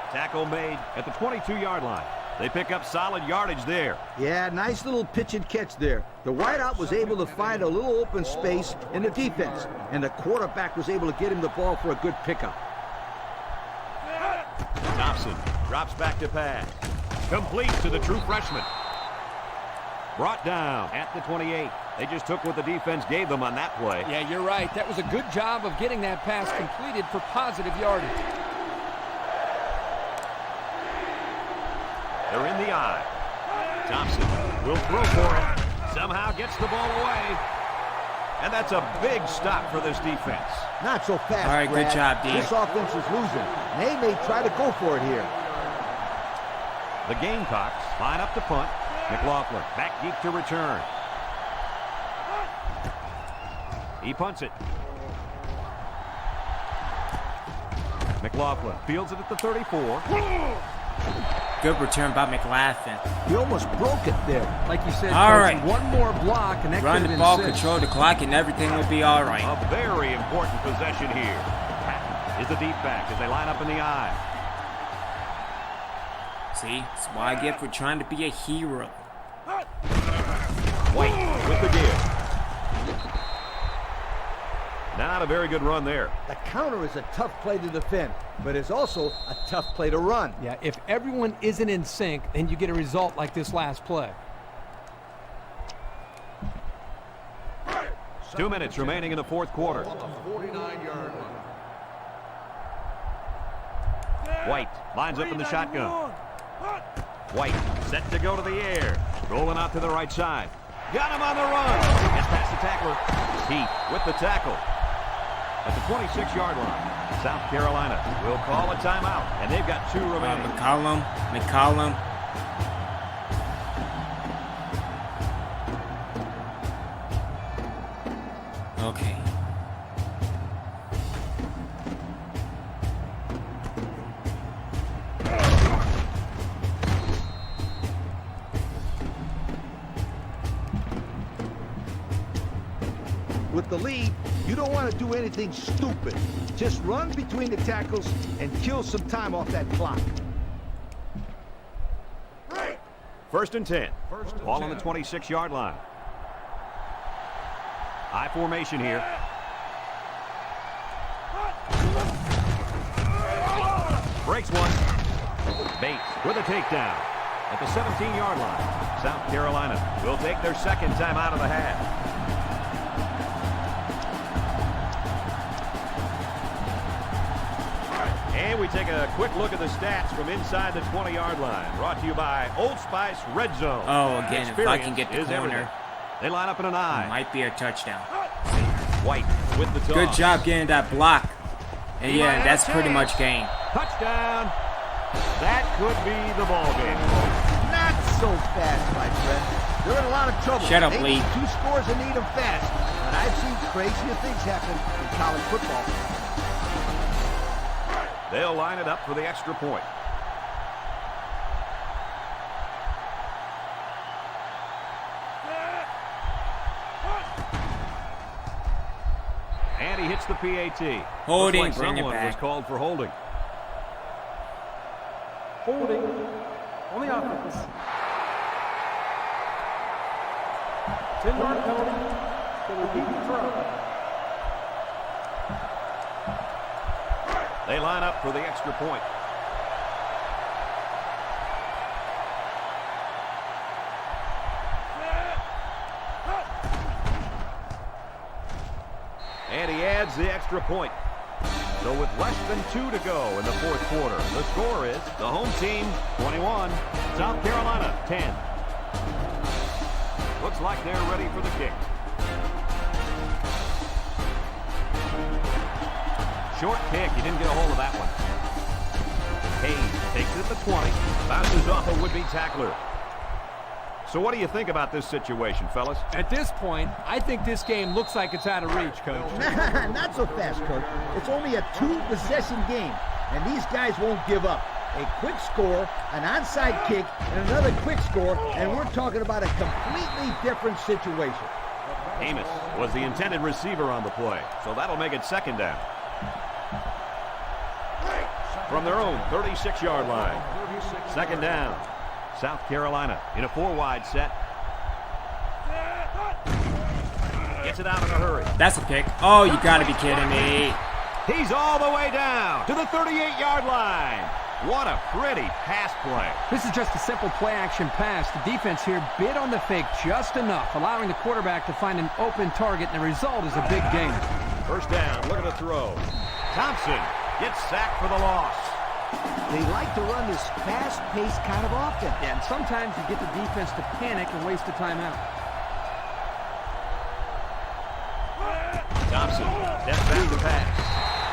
Tackle made at the 22-yard line. They pick up solid yardage there. Yeah, nice little pitch and catch there. The wideout was able to find a little open space in the defense, and the quarterback was able to get him the ball for a good pickup. Thompson drops back to pass. Complete to the true freshman. Brought down at the 28. They just took what the defense gave them on that play. Yeah, you're right. That was a good job of getting that pass completed for positive yardage. They're in the eye. Thompson will throw for it. Somehow gets the ball away. And that's a big stop for this defense. Not so fast, All right, Brad. good job, D. This offense is losing. They may try to go for it here. The Gamecocks line up to punt. McLaughlin back deep to return. He punts it. McLaughlin fields it at the 34. Good return by McLaughlin. He almost broke it there. Like you said, All Coach, right. one more block, and that Run could the have ball, been 6. control the clock, and everything will be all right. A very important possession here. Patton is the deep back as they line up in the eye. See, that's why I get for trying to be a hero. White with the give. Not a very good run there. The counter is a tough play to defend, but it's also a tough play to run. Yeah, if everyone isn't in sync, then you get a result like this last play. 2 minutes remaining in the fourth quarter. On the 49-yard line. White lines up in the shotgun. White set to go to the air. Rolling out to the right side. Got him on the run. Gets past the tackler. Heath with the tackle. At the 26-yard line, South Carolina will call a timeout, and they've got 2 remaining. McCollum. Okay. With the lead, you don't want to do anything stupid. Just run between the tackles and kill some time off that clock. First and 10. Ball on the 26-yard line. High formation here. Breaks one. Bates with a takedown. At the 17-yard line, South Carolina will take their second time out of the half. And we take a quick look at the stats from inside the 20-yard line. Brought to you by Old Spice Red Zone. Oh, again, if I can get the Experience is corner, everything. They line up in an eye. might be a touchdown. White with the toss. Good job getting that block. And yeah, that's pretty much game. Touchdown. That could be the ball game. Not so fast, my friend. They're in a lot of trouble. Shut up, They Lee. need 2 scores and need them fast. But I've seen crazier things happen in college football. They'll line it up for the extra point. And he hits the PAT. Holding, Looks like bring it someone was back. called for holding. Holding on the offense. 10-yard penalty for the deep throw. They line up for the extra point. And he adds the extra point. So with less than 2 to go in the fourth quarter, the score is the home team 21, South Carolina 10. Looks like they're ready for the kick. Short kick, he didn't get a hold of that one. Hayes takes it at the 20, bounces off a would-be tackler. So what do you think about this situation, fellas? At this point, I think this game looks like it's out of reach, Coach. Not so fast, Coach. It's only a 2-possession game, and these guys won't give up. A quick score, an onside kick, and another quick score, and we're talking about a completely different situation. Amos was the intended receiver on the play, so that'll make it second down. From their own 36-yard line. Second down. South Carolina in a 4-wide set. Gets it out in a hurry. That's a pick. Oh, you gotta be kidding me. He's all the way down to the 38-yard line. What a pretty pass play. This is just a simple play-action pass. The defense here bid on the fake just enough, allowing the quarterback to find an open target, and the result is a big gain. First down, look at the throw. Thompson gets sacked for the loss. They like to run this fast-paced kind of offense. Yeah, and sometimes you get the defense to panic and waste a timeout. Thompson steps back to pass.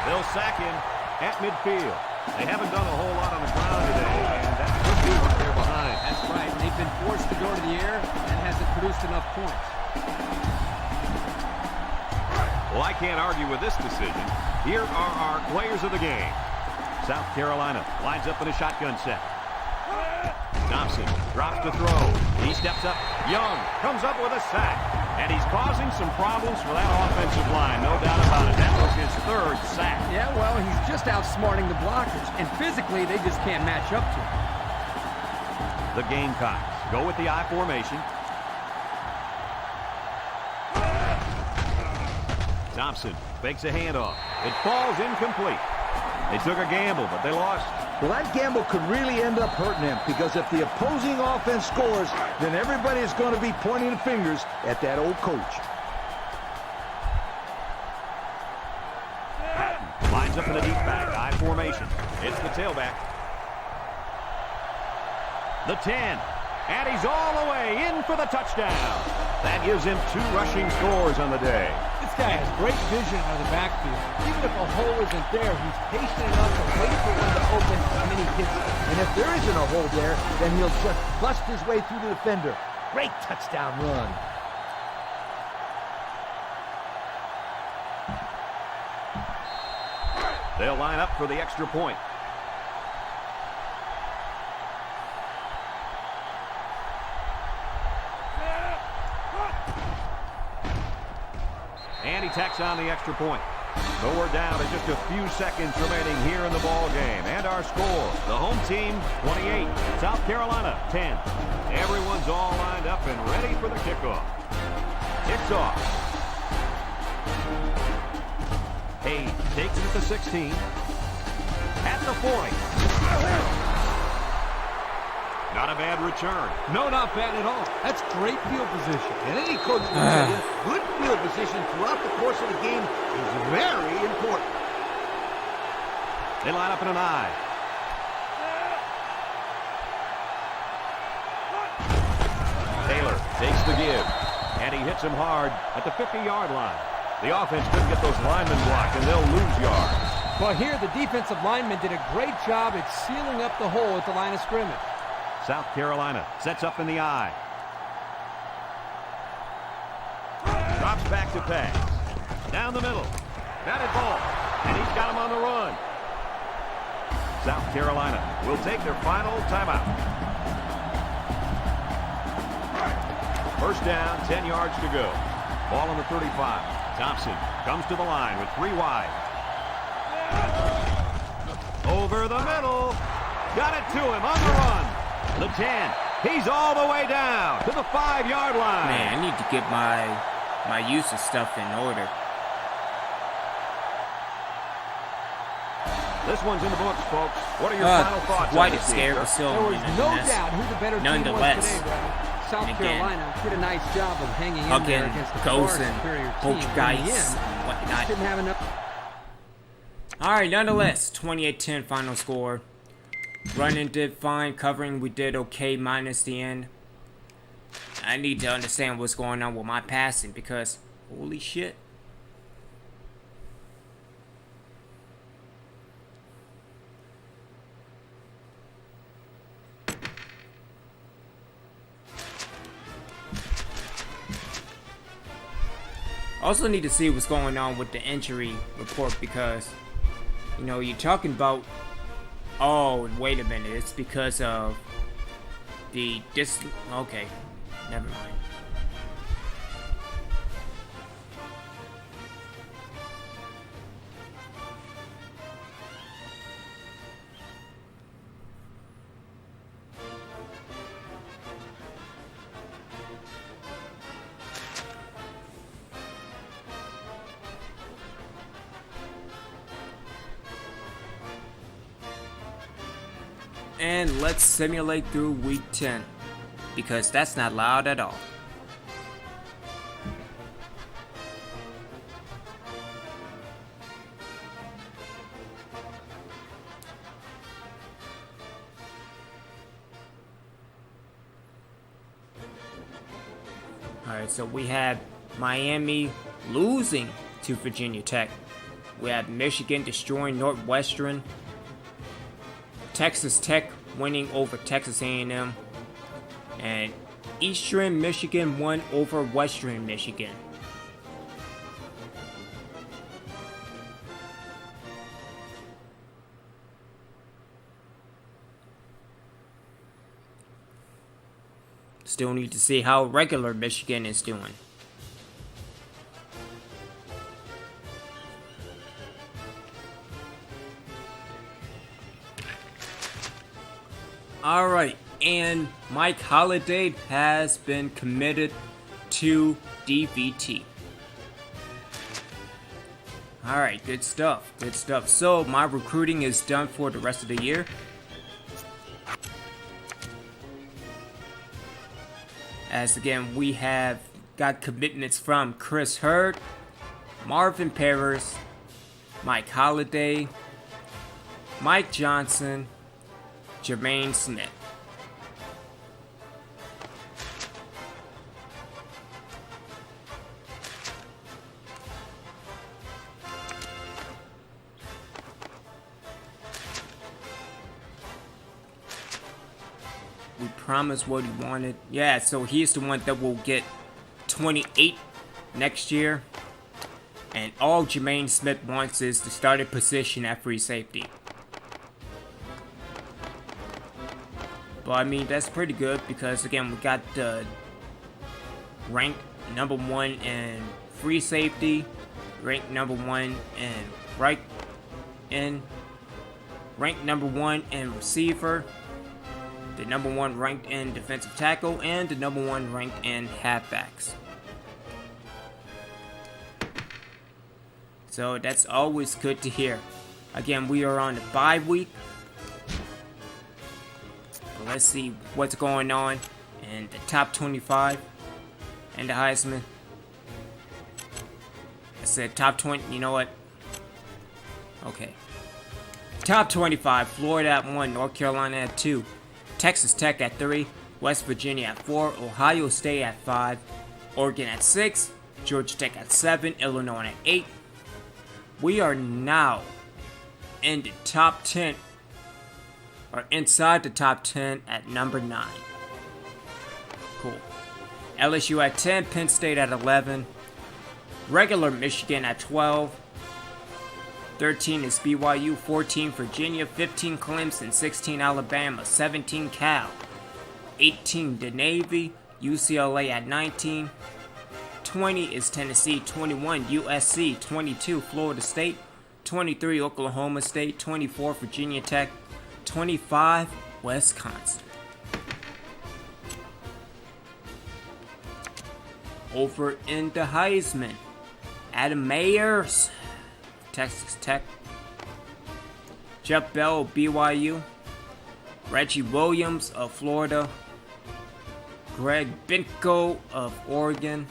They'll sack him at midfield. They haven't done a whole lot on the ground today, and that could be why they're behind. That's right, and they've been forced to go to the air and hasn't produced enough points. Well, I can't argue with this decision. Here are our players of the game. South Carolina lines up in a shotgun set. Thompson drops to throw. He steps up. Young comes up with a sack. And he's causing some problems for that offensive line, no doubt about it. That was his 3rd sack. Yeah, well, he's just outsmarting the blockers, and physically they just can't match up to him. The Gamecocks go with the I formation. Thompson fakes a handoff. It falls incomplete. They took a gamble, but they lost. Well, that gamble could really end up hurting them, because if the opposing offense scores, then everybody is going to be pointing fingers at that old coach. Lines up in the deep back, I formation. It's the tailback. The 10. And he's all the way in for the touchdown. That gives him 2 rushing scores on the day. This guy has great vision out of the backfield. Even if a hole isn't there, he's patient enough to wait for one to open, and then he hits it. And if there isn't a hole there, then he'll just bust his way through the defender. Great touchdown run. They'll line up for the extra point. And he tacks on the extra point. So we're down to just a few seconds remaining here in the ball game. And our score, the home team 28, South Carolina 10. Everyone's all lined up and ready for the kickoff. Kicks off. Hayes takes it at the 16. At the 40. Not a bad return. No, not bad at all. That's great field position. And any coach will tell you, good field position throughout the course of the game is very important. They line up in an I. Taylor takes the give, and he hits him hard at the 50-yard line. The offense couldn't get those linemen blocked, and they'll lose yards. Well, here the defensive lineman did a great job at sealing up the hole at the line of scrimmage. South Carolina sets up in the I. Drops back to pass. Down the middle. Batted ball. And he's got him on the run. South Carolina will take their final timeout. First down, 10 yards to go. Ball on the 35. Thompson comes to the line with 3 wide. Over the middle. Got it to him on the run. The 10. He's all the way down to the 5-yard line. Man, I need to get my use of stuff in order. This one's in the books, folks. What are your final thoughts Quite on a this scare game, was sir? still There was no doubt who the better team was Nonetheless. today, Brad. South And again, Carolina did a nice job of hanging in there Again, against the Ghost far and superior team. In the Poltergeist end, and whatnot. just didn't have enough. Alright, nonetheless, 28-10 final score. Running did fine, covering we did okay minus the end. I need to understand what's going on with my passing because, holy shit. Also need to see what's going on with the injury report because, you know, you're talking about, oh, wait a minute, it's because of the okay, never mind. And let's simulate through week 10, because that's not loud at all. Alright, so we have Miami losing to Virginia Tech. We have Michigan destroying Northwestern. Texas Tech winning over Texas A&M. And Eastern Michigan won over Western Michigan. Still need to see how regular Michigan is doing. Alright, and Mike Holliday has been committed to DVT. Alright, good stuff, good stuff. So, my recruiting is done for the rest of the year. As again, we have got commitments from Chris Hurd, Marvin Paris, Mike Holliday, Mike Johnson, Jermaine Smith. We promised what he wanted. Yeah, so he's the one that will get 28 next year. And all Jermaine Smith wants is the starting position at free safety. But I mean, that's pretty good because again, we got the ranked number 1 in free safety, ranked number 1 in ranked number 1 in receiver, the number 1 ranked in defensive tackle, and the number 1 ranked in halfbacks. So that's always good to hear. Again, we are on the bye week. Let's see what's going on in the top 25 and the Heisman. I said top 20, you know what? Okay. Top 25, Florida at 1, North Carolina at 2, Texas Tech at 3, West Virginia at 4, Ohio State at 5, Oregon at 6, Georgia Tech at 7, Illinois at 8. We are now in the top 10, or inside the top 10 at number 9. Cool. LSU at 10, Penn State at 11, regular Michigan at 12, 13 is BYU, 14 Virginia, 15 Clemson, 16 Alabama, 17 Cal, 18 the Navy, UCLA at 19, 20 is Tennessee, 21 USC, 22 Florida State, 23 Oklahoma State, 24 Virginia Tech, 25 Wisconsin. Over in the Heisman, Adam Mayers, Texas Tech, Jeff Bell of BYU, Reggie Williams of Florida, Greg Binko of Oregon,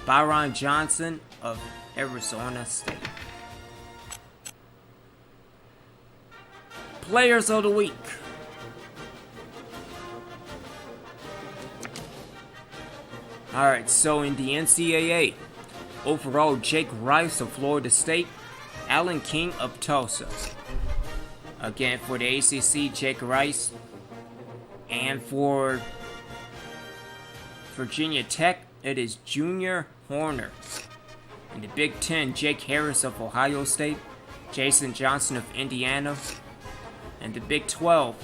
Byron Johnson of Arizona State. Players of the week. Alright, so in the NCAA, overall Jake Rice of Florida State, Alan King of Tulsa. Again, for the ACC, Jake Rice. And for Virginia Tech, it is Junior Horner. In the Big Ten, Jake Harris of Ohio State, Jason Johnson of Indiana. And the Big 12,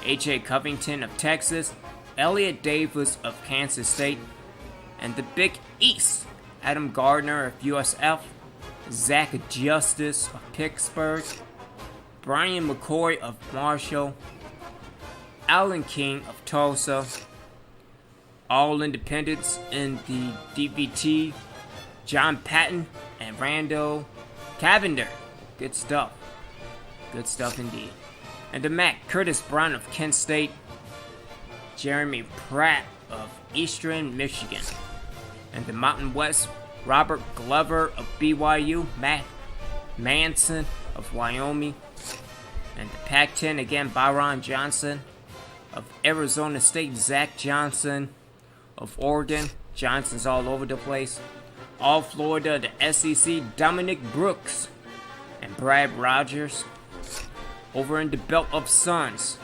A.J. Covington of Texas, Elliott Davis of Kansas State. And the Big East, Adam Gardner of USF, Zach Justice of Pittsburgh, Brian McCoy of Marshall, Alan King of Tulsa. All independents in the DVT, John Patton and Randall Cavender. Good stuff. Good stuff indeed. And the MAC, Curtis Brown of Kent State. Jeremy Pratt of Eastern Michigan. And the Mountain West, Robert Glover of BYU. Matt Manson of Wyoming. And the Pac-10 again, Byron Johnson of Arizona State. Zach Johnson of Oregon. Johnson's all over the place. All Florida, the SEC, Dominic Brooks and Brad Rogers. Over in the Belt of Suns,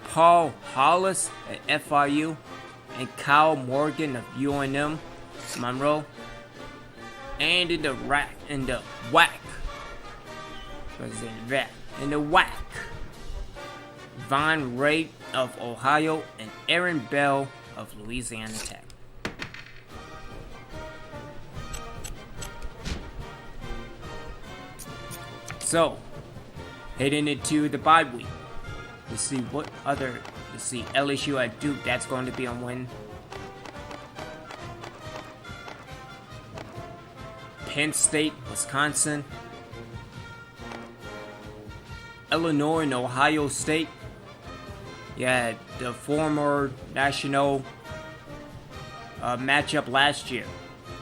Paul Hollis at FIU and Kyle Morgan of UNM Monroe. And in the WAC, Von Ray of Ohio and Aaron Bell of Louisiana Tech. So, heading into the bye week, let's see LSU at Duke, that's going to be on win. Penn State, Wisconsin. Illinois and Ohio State. Yeah, the former national matchup last year.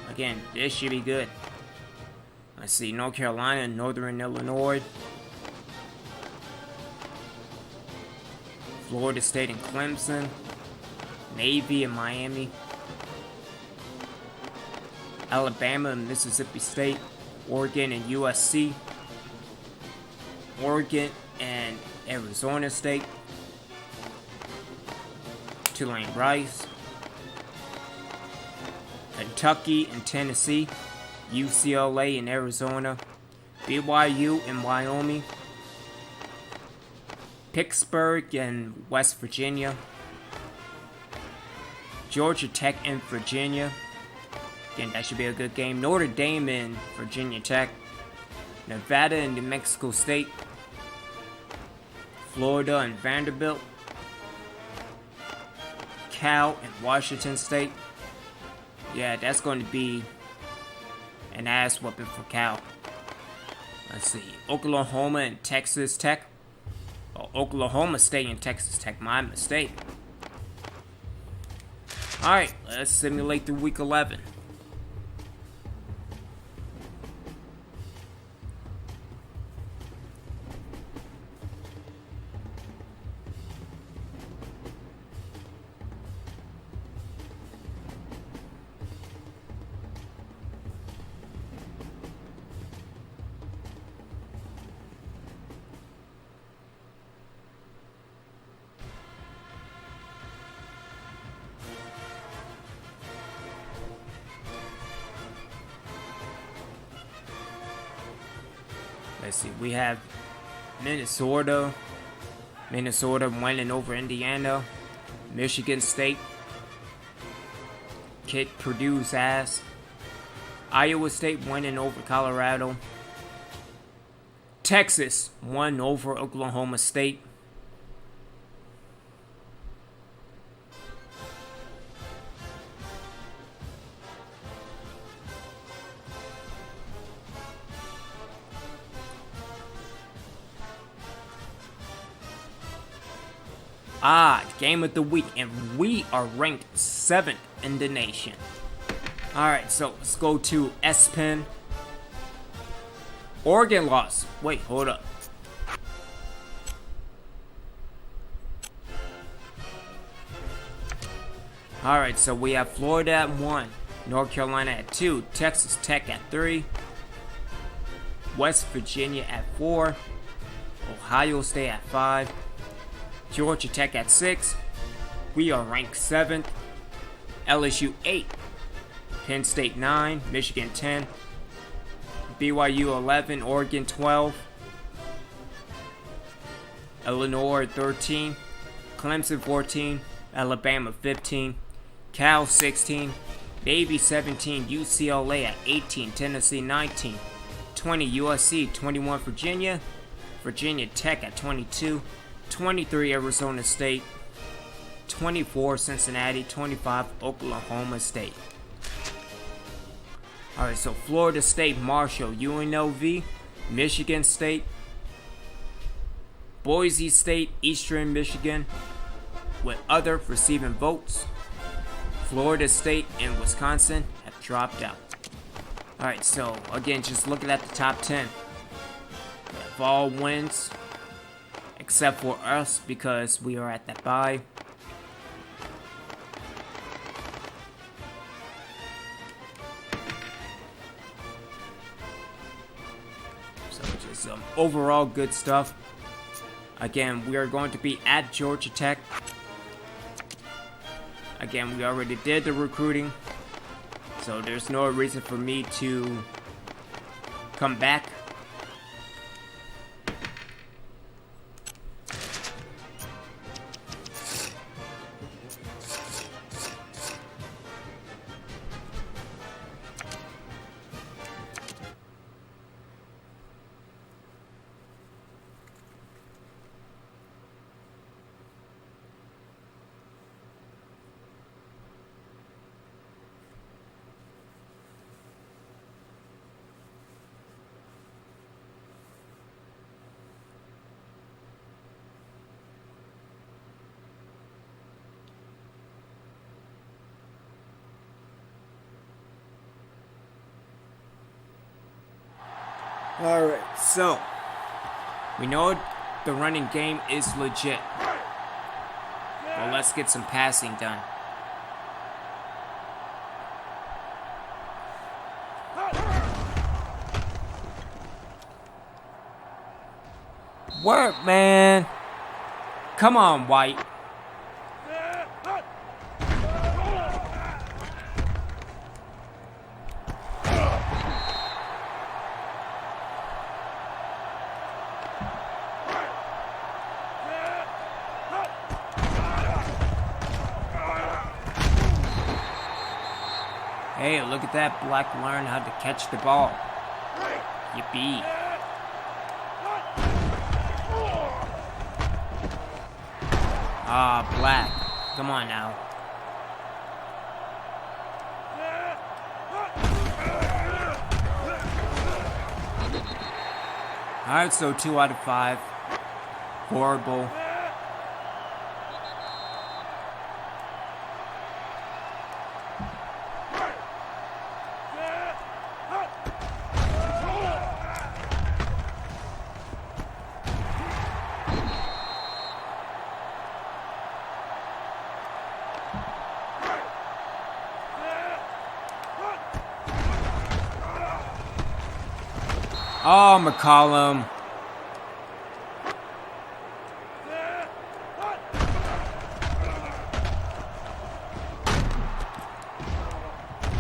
Again, this should be good. Let's see, North Carolina and Northern Illinois. Florida State and Clemson. Navy and Miami. Alabama and Mississippi State. Oregon and USC. Oregon and Arizona State. Tulane Rice. Kentucky and Tennessee. UCLA and Arizona. BYU and Wyoming. Pittsburgh and West Virginia. Georgia Tech and Virginia. Again, that should be a good game. Notre Dame and Virginia Tech. Nevada and New Mexico State. Florida and Vanderbilt. Cal and Washington State. Yeah, that's going to be an ass whooping for Cal. Let's see. Oklahoma and Texas Tech. Oh, Oklahoma State and Texas Tech. My mistake. Alright, let's simulate through week 11. Let's see, we have Minnesota winning over Indiana. Michigan State kicked Purdue's ass. Iowa State winning over Colorado. Texas won over Oklahoma State. Game of the week, and we are ranked 7th in the nation. Alright, so let's go to S-Pen. Oregon lost. Wait, hold up. Alright, so we have Florida at 1, North Carolina at 2, Texas Tech at 3, West Virginia at 4, Ohio State at 5, Georgia Tech at 6. We are ranked 7th. LSU 8. Penn State 9. Michigan 10. BYU 11. Oregon 12. Illinois 13. Clemson 14. Alabama 15. Cal 16. Navy 17. UCLA at 18. Tennessee 19. 20 USC. 21 Virginia. Virginia Tech at 22. 23 Arizona State, 24 Cincinnati, 25 Oklahoma State. Alright, so Florida State, Marshall, UNLV, Michigan State, Boise State, Eastern Michigan, with other receiving votes. Florida State and Wisconsin have dropped out. Alright, so again, just looking at the top 10. We have all wins, except for us because we are at that bye. So just overall good stuff. Again, we are going to be at Georgia Tech. Again, we already did the recruiting, so there's no reason for me to come back. Alright, so we know the running game is legit. Well, let's get some passing done. Work, man. Come on, White. Hey, look at that. Black learn how to catch the ball. Yippee. Ah, Black. Come on now. Alright, so 2 out of 5. Horrible. Oh, McCollum.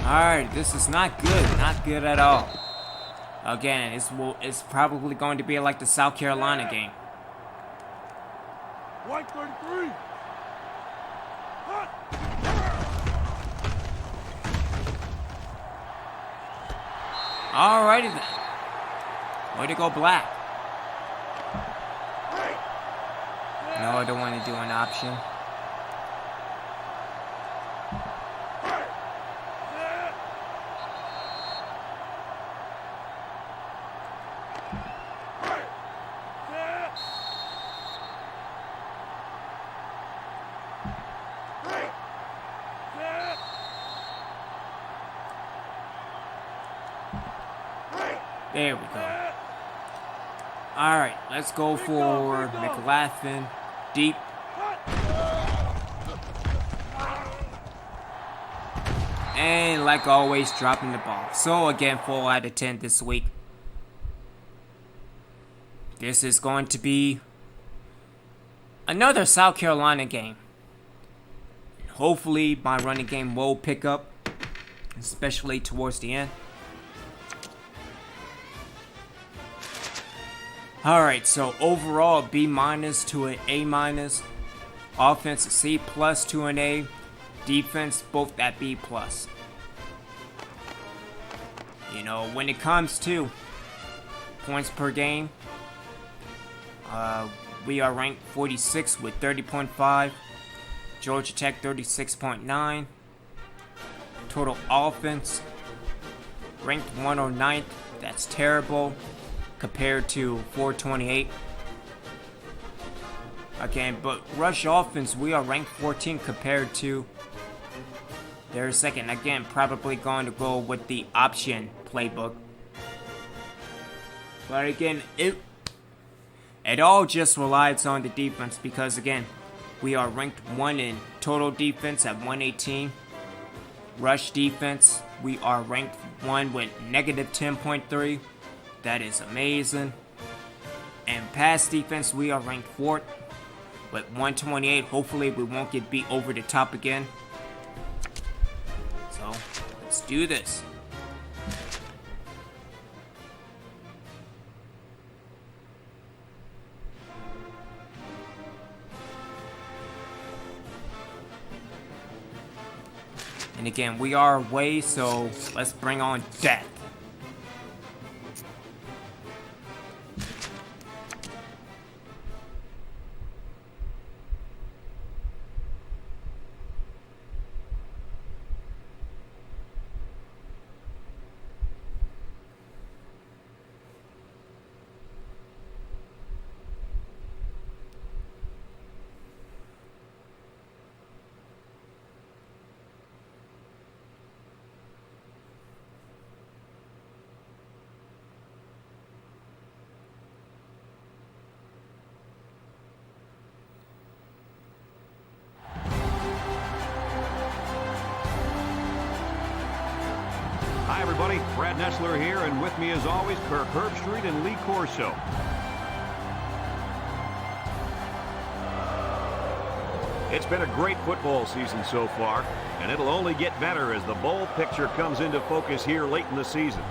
Alright, this is not good. Not good at all. Again, it's probably going to be like the South Carolina game. White 33. Alrighty then. Way to go, Black. No, I don't want to do an option. There we go. Alright, let's go for McLaughlin. Deep. And like always, dropping the ball. So again, 4 out of 10 this week. This is going to be another South Carolina game. Hopefully my running game will pick up, especially towards the end. Alright, so overall B- to an A-. Offense C+ to an A. Defense both at B+. You know, when it comes to points per game, we are ranked 46 with 30.5. Georgia Tech 36.9. Total offense ranked 109th. That's terrible compared to 428. Again, but rush offense, we are ranked 14 compared to their second. Again, probably going to go with the option playbook. But again, it all just relies on the defense because, again, we are ranked 1 in total defense at 118. Rush defense, we are ranked 1 with negative 10.3. That is amazing. And pass defense, we are ranked 4th with 128. Hopefully we won't get beat over the top again. So, let's do this. And again, we are away, so let's bring on death. Hi, everybody. Brad Nessler here, and with me, as always, Kirk Herbstreit and Lee Corso. It's been a great football season so far, and it'll only get better as the bowl picture comes into focus here late in the season.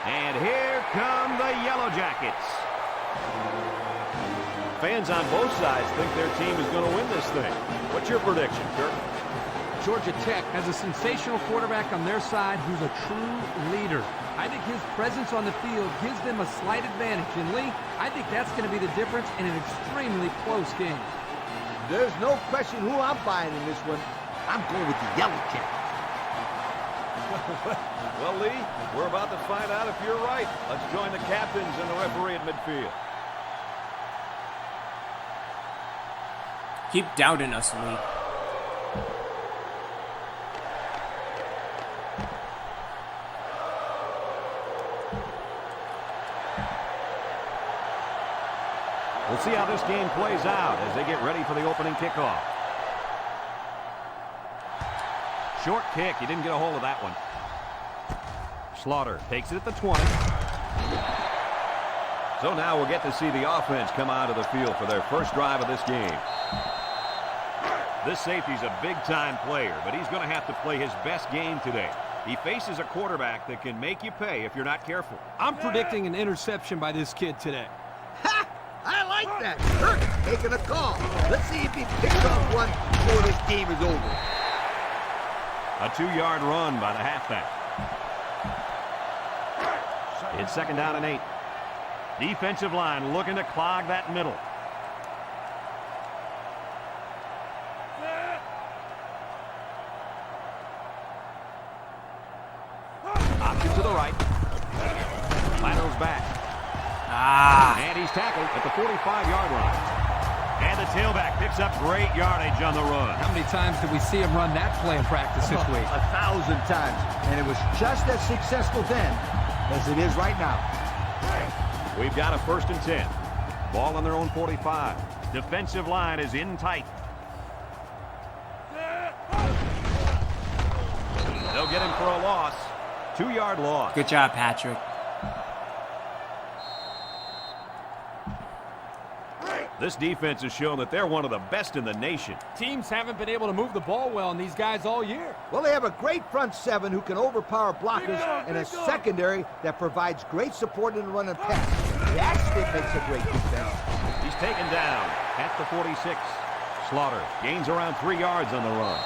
And here come the Yellow Jackets. Fans on both sides think their team is going to win this thing. What's your prediction, Kirk? Georgia Tech has a sensational quarterback on their side who's a true leader. I think his presence on the field gives them a slight advantage. And Lee, I think that's going to be the difference in an extremely close game. There's no question who I'm buying in this one. I'm going with the Yellow Jackets. Well, Lee, we're about to find out if you're right. Let's join the captains and the referee at midfield. Keep doubting us, Lee. We'll see how this game plays out as they get ready for the opening kickoff. Short kick. He didn't get a hold of that one. Slaughter takes it at the 20. So now we'll get to see the offense come out of the field for their first drive of this game. This safety's a big-time player, but he's going to have to play his best game today. He faces a quarterback that can make you pay if you're not careful. I'm predicting an interception by this kid today. Ha! I like that. Kirk taking a call. Let's see if he picks up one before this game is over. A 2-yard run by the halfback. It's 2nd down and 8. Defensive line looking to clog that middle. Option to the right. Laterals back. And he's tackled at the 45-yard line. And the tailback picks up great yardage on the run. How many times did we see him run that play in practice this week? 1,000 times. And it was just as successful then as it is right now. We've got a 1st and 10. Ball on their own 45. Defensive line is in tight. They'll get him for a loss. 2-yard loss. Good job, Patrick. This defense has shown that they're one of the best in the nation. Teams haven't been able to move the ball well on these guys all year. Well, they have a great front seven who can overpower blockers and a secondary that provides great support in the run and pass. That's what makes a great defense. He's taken down at the 46. Slaughter gains around 3 yards on the run.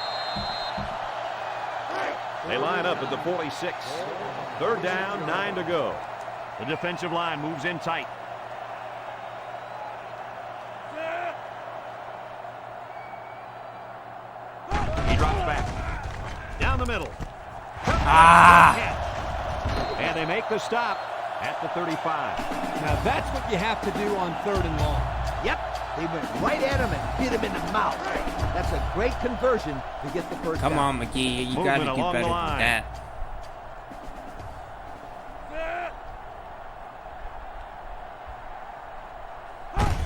They line up at the 46. 3rd down, 9 to go. The defensive line moves in tight. He drops back. Down the middle. And they make the stop at the 35. Now that's what you have to do on 3rd and long. Yep, They went right at him and bit him in the mouth. That's a great conversion to get the first down. Come on, McGee. You got to do better than that.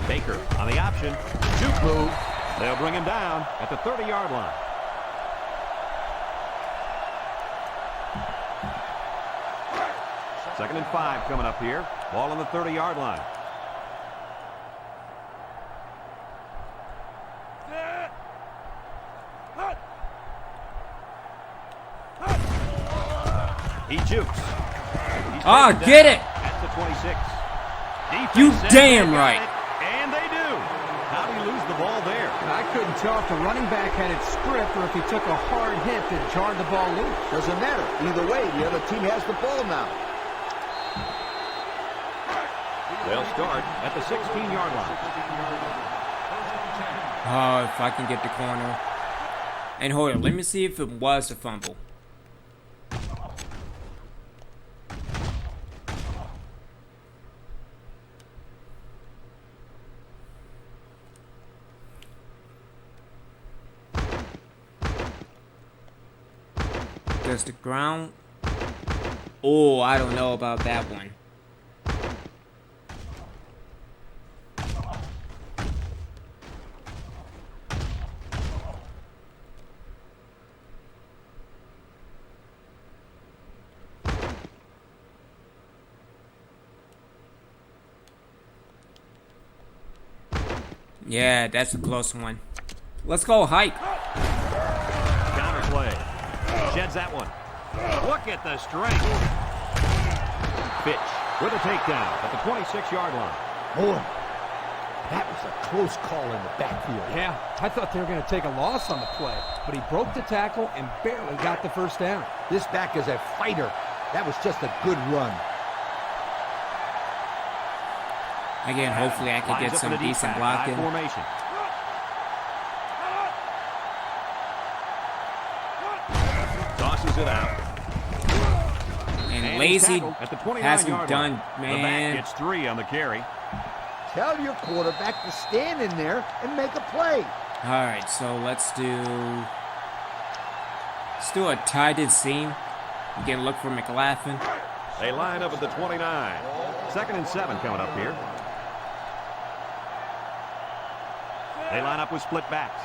Baker on the option. Juke move. They'll bring him down at the 30-yard line. Second and 5 coming up here. Ball on the 30-yard line. He jukes. Ah, get it! At the 26. Defense You says damn they got right. it, and they do. How do you lose the ball there? I couldn't tell if the running back had it stripped or if he took a hard hit that jarred the ball loose. Doesn't matter. Either way, the other team has the ball now. They'll start at the 16-yard line. Oh, if I can get the corner. And hold on, let me see if it was a fumble. Does the ground? Oh, I don't know about that one. Yeah, that's a close one. Let's go hike. Counter play. Sheds that one. Look at the strength. Fitch with a takedown at the 26-yard line. Boy, that was a close call in the backfield. Yeah, I thought they were going to take a loss on the play, but he broke the tackle and barely got the first down. This back is a fighter. That was just a good run. Again, hopefully I can get some decent blocking. Formation. Tosses it out. And Lazy At the 29-yard hasn't line. done, The back man. gets 3 on the carry. Tell your quarterback to stand in there and make a play. All right, so let's do a tight end seam. Again, look for McLaughlin. They line up at the 29. Second and 7 coming up here. They line up with split backs.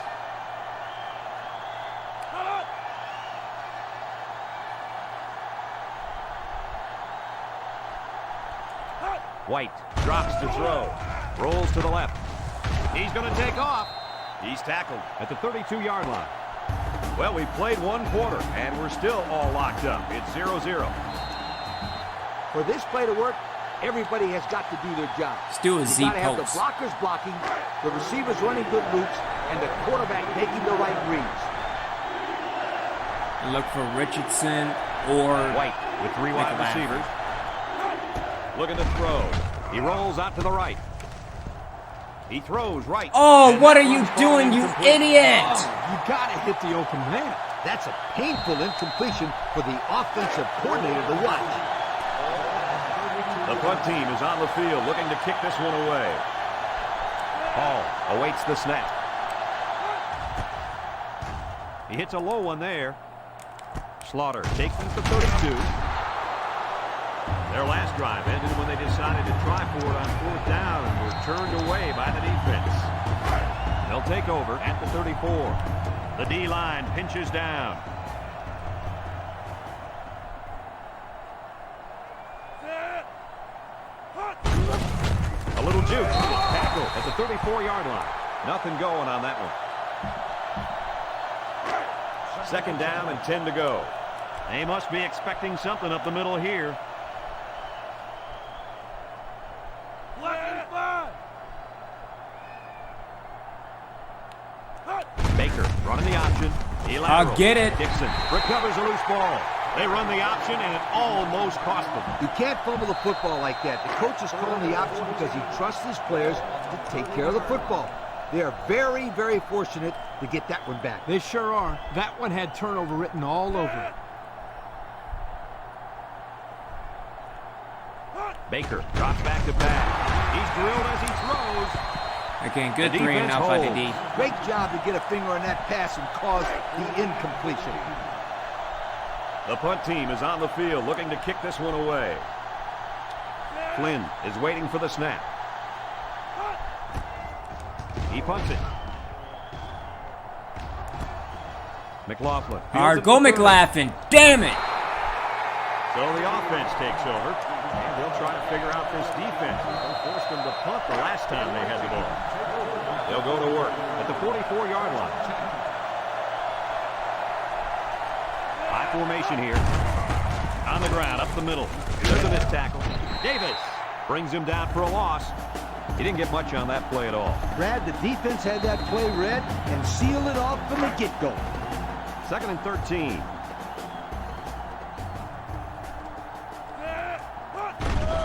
White drops to throw. Rolls to the left. He's going to take off. He's tackled at the 32-yard line. Well, we've played one quarter, and we're still all locked up. It's 0-0. For this play to work, everybody has got to do their job. Let's do a Z You got to have the post. blockers blocking, the receivers running good routes, and the quarterback making the right reads. Look for Richardson or White with 3 wide McLaughlin. receivers. Looking to throw. He rolls out to the right. He throws right. Oh, And what that are you one's doing, you incomplete. idiot? You got to hit the open man. That's a painful incompletion for the offensive coordinator to watch. The punt team is on the field looking to kick this one away. Hall awaits the snap. He hits a low one there. Slaughter takes them to 32. Their last drive ended when they decided to try for it on 4th down and were turned away by the defense. They'll take over at the 34. The D-line pinches down. A little juke. Tackle at the 34-yard line. Nothing going on that one. Second down and 10 to go. They must be expecting something up the middle here. Baker running the option. I'll get it. Dixon recovers a loose ball. They run the option, and it almost cost them. You can't fumble the football like that. The coach is calling the option because he trusts his players to take care of the football. They are very, very fortunate to get that one back. They sure are. That one had turnover written all over it. Baker drops back to pass. He's drilled as he throws. Again, good The 3 and defense out by the holds. D. Great job to get a finger on that pass and cause the incompletion. The punt team is on the field looking to kick this one away. Flynn is waiting for the snap. He punts it. McLaughlin. All right, go McLaughlin. Damn it. So the offense takes over, and they'll try to figure out this defense. They forced them to punt the last time they had the ball. They'll go to work at the 44-yard line. High formation here. On the ground, up the middle. There's a missed tackle. Davis brings him down for a loss. He didn't get much on that play at all. Brad, the defense had that play read and sealed it off from the get-go. 2nd and 13.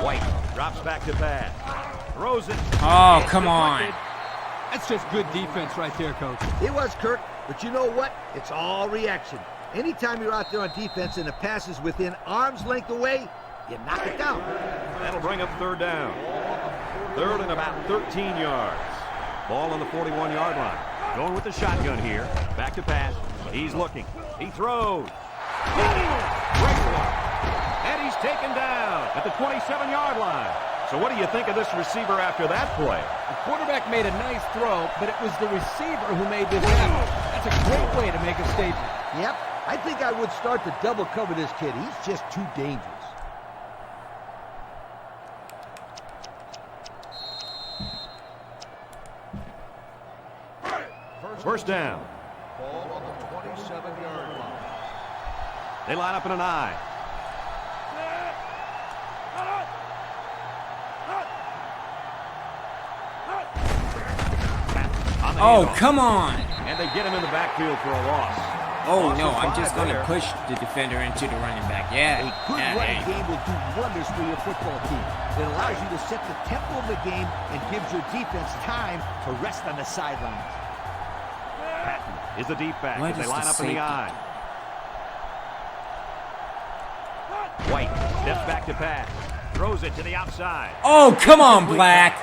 White drops back to pass. Throws it. Oh, It's come on. deflected. That's just good defense right there, Coach. It was, Kirk, but you know what? It's all reaction. Anytime you're out there on defense and the pass is within arm's length away, you knock it down. That'll bring up 3rd down. 3rd and about 13 yards. Ball on the 41-yard line. Going with the shotgun here. Back to pass. He's looking. He throws. Great one. And he's taken down at the 27-yard line. So what do you think of this receiver after that play? The quarterback made a nice throw, but it was the receiver who made this happen. That's a great way to make a statement. Yep, I think I would start to double cover this kid. He's just too dangerous. First down. Ball on the 27-yard line. They line up in an I. On the Oh, handoff. come on. And they get him in the backfield for a loss. Oh, Loss no, of I'm 5 just going to there. push the defender into the running back. Yeah. A good Yeah, running there you game will do wonders for your football team. It allows you to set the tempo of the game and gives your defense time to rest on the sidelines. Patton is the deep back What as they is line the up in the safety? I. White steps back to pass. Throws it to the outside. Oh, come on, Black.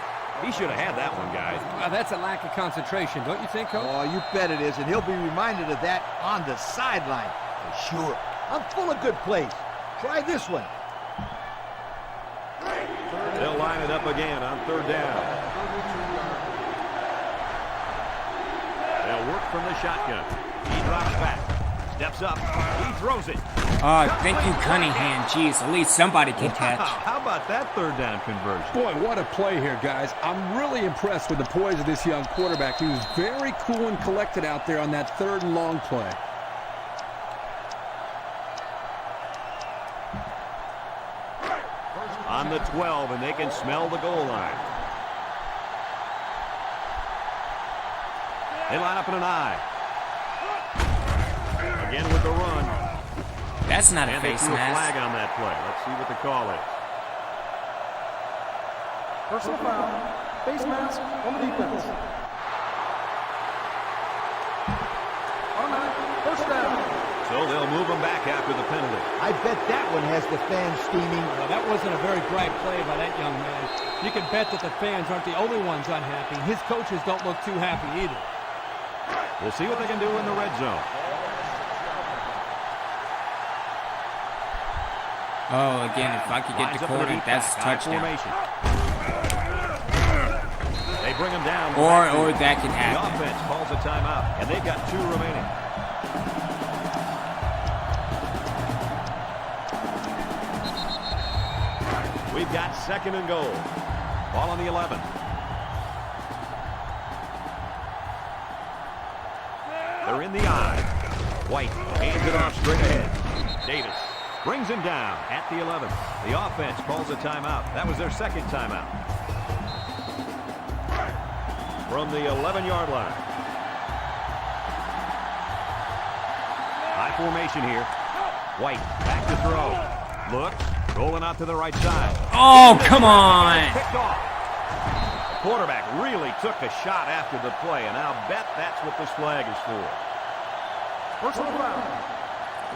He should have had that one, guys. Well, that's a lack of concentration, don't you think, Coach? Oh, you bet it is, and he'll be reminded of that on the sideline for sure. I'm full of good plays. Try this one. They'll line it up again on 3rd down. They'll work from the shotgun. He drops back. Steps up. He throws it. Oh, thank you, Cunningham. Jeez, at least somebody can catch. How about that 3rd down conversion? Boy, what a play here, guys. I'm really impressed with the poise of this young quarterback. He was very cool and collected out there on that 3rd and long play. On the 12, and they can smell the goal line. They line up in an I. Again with the run. That's not a And they face threw a mask. flag on that play. Let's see what the call is. Personal foul, face mask on the defense. Automatic, first down. So they'll move him back after the penalty. I bet that one has the fans steaming. Well, that wasn't a very bright play by that young man. You can bet that the fans aren't the only ones unhappy. His coaches don't look too happy either. We'll see what they can do in the red zone. Oh, again, if I could get Lines the up in the quarter, deep that's back, high touchdown. formation. They bring him down. Or that can The happen. offense calls a timeout, and they've got 2 remaining. We've got 2nd and goal. Ball on the 11. They're in the eye. White hands it off straight ahead. Davis brings him down at the 11. The offense calls a timeout. That was their 2nd timeout. From the 11-yard line. High formation here. White back to throw. Looks. Rolling out to the right side. Oh, come on. Picked off. The quarterback really took a shot after the play, and I'll bet that's what this flag is for. Personal foul,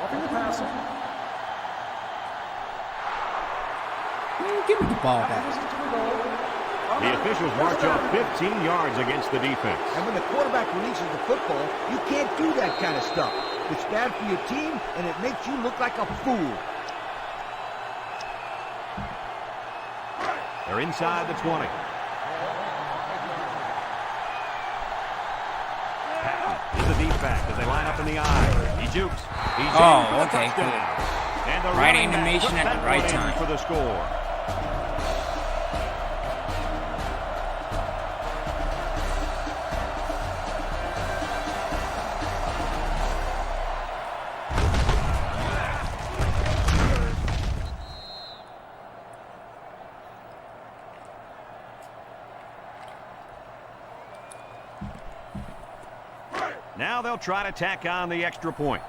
roughing the passer. Give me the ball back. Passes to the goal. The officials march off 15 yards against the defense. And when the quarterback releases the football, you can't do that kind of stuff. It's bad for your team, and it makes you look like a fool. They're inside the 20. Patton is the deep back as they line up in the eye. He jukes. He's okay, cool. And the Right running back animation puts at that the right one in time. for the score. Now they'll try to tack on the extra point.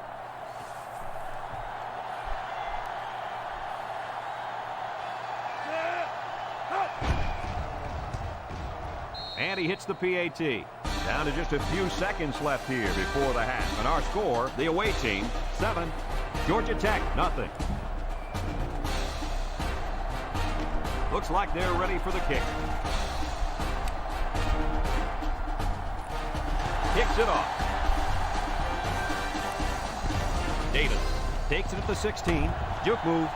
And he hits the PAT. Down to just a few seconds left here before the half. And our score, the away team, 7. Georgia Tech, nothing. Looks like they're ready for the kick. Kicks it off. Davis takes it at the 16. Juke move.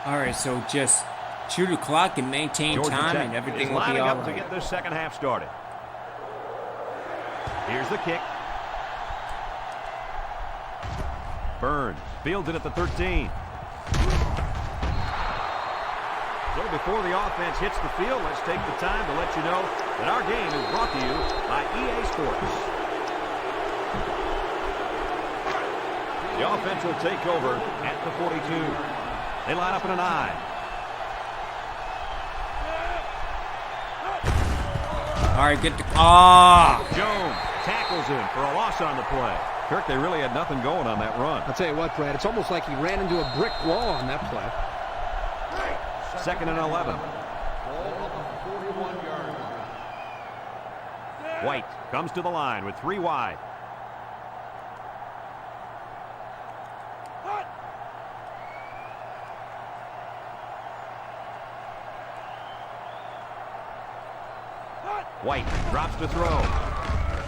All right, so just chew the clock and maintain Georgia time, Tech and everything is will be lining all up to right. get this second half started. Here's the kick. Burns fields it at the 13. So before the offense hits the field, let's take the time to let you know that our game is brought to you by EA Sports. The offense will take over at the 42. They line up in an eye. All right, get the Jones tackles him for a loss on the play. Kirk, they really had nothing going on that run. I'll tell you what, Brad, it's almost like he ran into a brick wall on that play. 2nd and 11. White comes to the line with 3 wide. White drops to throw.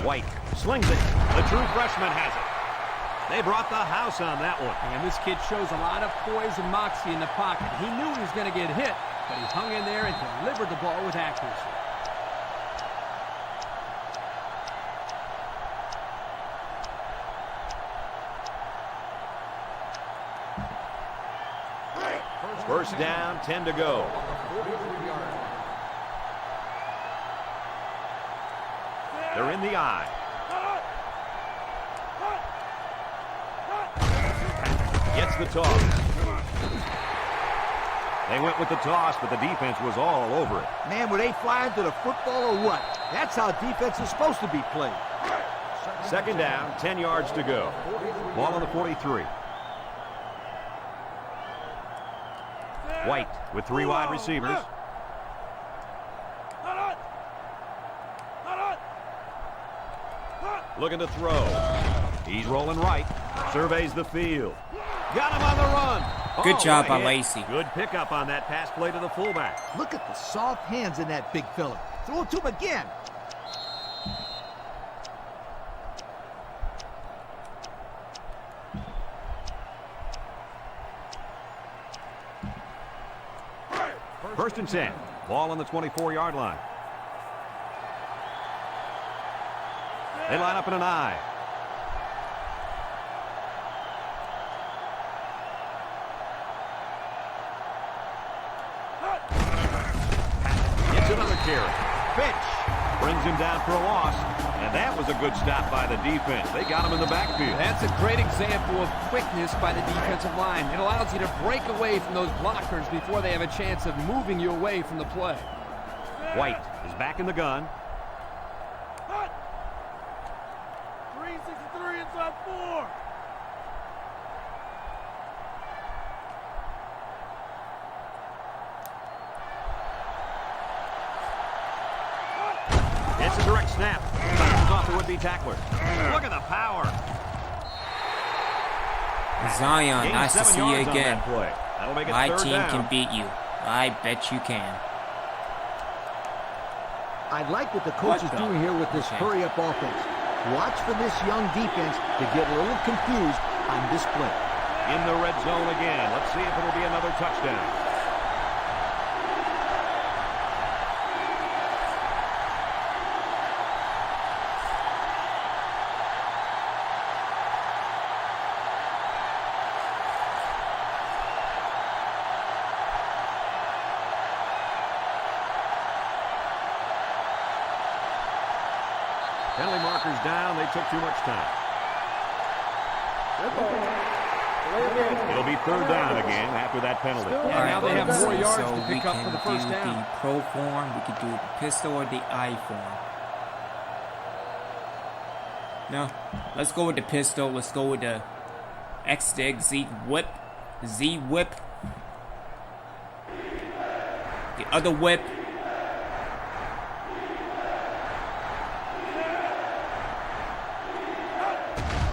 White slings it. The true freshman has it. They brought the house on that one. And this kid shows a lot of poise and moxie in the pocket. He knew he was going to get hit, but he hung in there and delivered the ball with accuracy. First down, 10 to go. They're in the eye. Gets the toss. They went with the toss, but the defense was all over it. Man, were they flying to the football or what? That's how defense is supposed to be played. 2nd down, 10 yards to go. Ball on the 43. White with 3 wide receivers. Looking to throw. He's rolling right. Surveys the field. Got him on the run. Good job by hit. Lacey. Good pickup on that pass play to the fullback. Look at the soft hands in that big fella. Throw it to him again. First and 10. Ball on the 24-yard line. They line up in an eye. Gets another carry. Finch brings him down for a loss. And that was a good stop by the defense. They got him in the backfield. That's a great example of quickness by the defensive line. It allows you to break away from those blockers before they have a chance of moving you away from the play. White is back in the gun. 363 inside 4. snap. Bounces off the would-be tackler. Look at the power. Zion, Gained nice to 7 see you yards on again. that play. That'll make it My third team down. can beat you. I bet you can. I like what the coach is doing here with this hurry-up offense. Watch for this young defense to get a little confused on this play. In the red zone again. Let's see if it'll be another touchdown. Penalty markers down. They took too much time. It'll be third down again after that penalty. Yeah, now they have more yards so to pick up for the first we can do down. the pro form, we can do the pistol or the I form. No, let's go with the pistol. Let's go with the X-Dig, Z-Whip. Z-Whip. The other whip.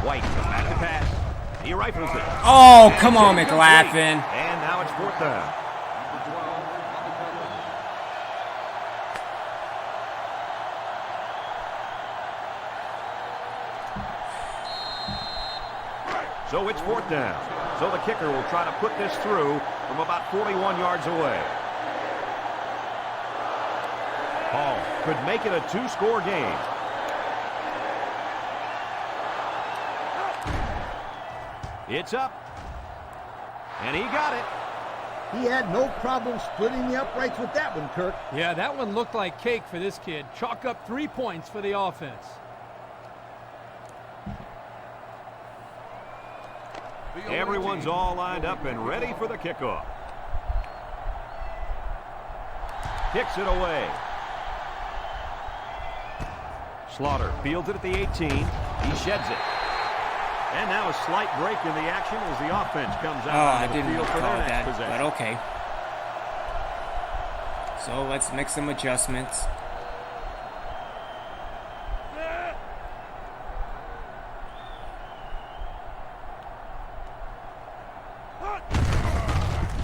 White back to pass. He rifles it. Oh, come on, McLaughlin. And now it's fourth down. So it's fourth down. So the kicker will try to put this through from about 41 yards away. Paul could make it a two-score game. It's up. And he got it. He had no problem splitting the uprights with that one, Kirk. Yeah, that one looked like cake for this kid. Chalk up 3 points for the offense. Everyone's all lined up and ready for the kickoff. Kicks it away. Slaughter fields it at the 18. He sheds it. And now a slight break in the action as the offense comes Oh, out I onto the didn't field for call their next that, possession. but okay. So let's make some adjustments.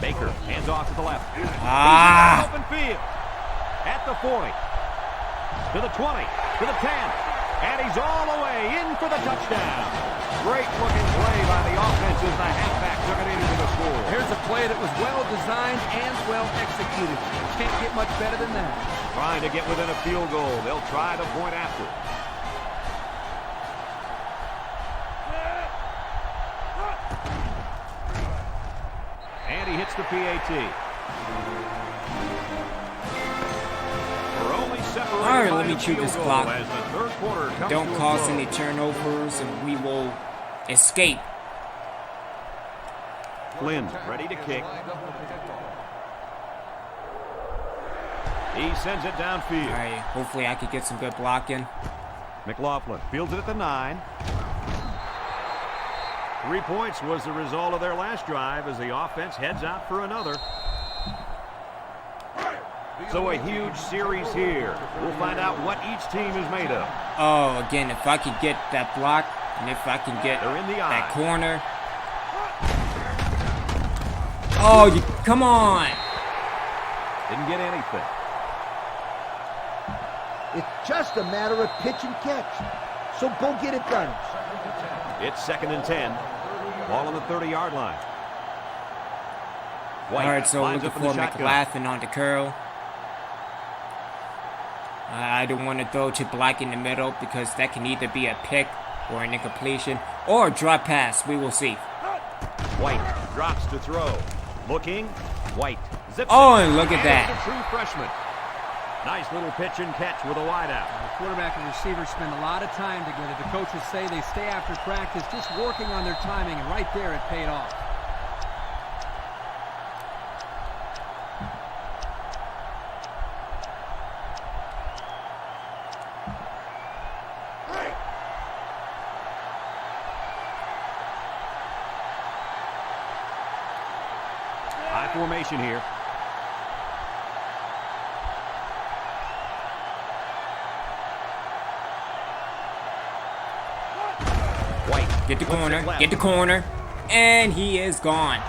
Baker hands off to the left. Ah! Open field. At the 40. To the 20. To the 10. And he's all the way in for the touchdown. Great looking play by the offense as the halfback took it into the score. Here's a play that was well designed and well executed. Can't get much better than that. Trying to get within a field goal. They'll try the point after. And he hits the PAT. We're only separated All right, by let me the chew field this goal clock. as the third quarter comes Don't to a cause close. any turnovers, and we will escape. Flynn ready to kick. He sends it downfield. All right, hopefully I could get some good blocking. McLaughlin fields it at the 9. 3 points was the result of their last drive as the offense heads out for another. So a huge series here. We'll find out what each team is made of. Oh, again, if I could get that block, and if I can get They're in the that eye. corner. Oh, you, come on. Didn't get anything. It's just a matter of pitch and catch. So go get it done. It's 2nd and 10. Ball on the 30-yard line. White All right, so lines looking up in the for shotgun. McLaughlin on the curl. I don't want to throw to block in the middle because that can either be a pick or an incompletion or a drop pass. We will see. White drops to throw. Looking. White zips Oh, it. and look at And that. it's a true freshman. Nice little pitch and catch with a wideout. The quarterback and receiver spend a lot of time together. The coaches say they stay after practice just working on their timing, and right there it paid off. High formation here. White. Get the flips it corner. left. Get the corner. And he is gone.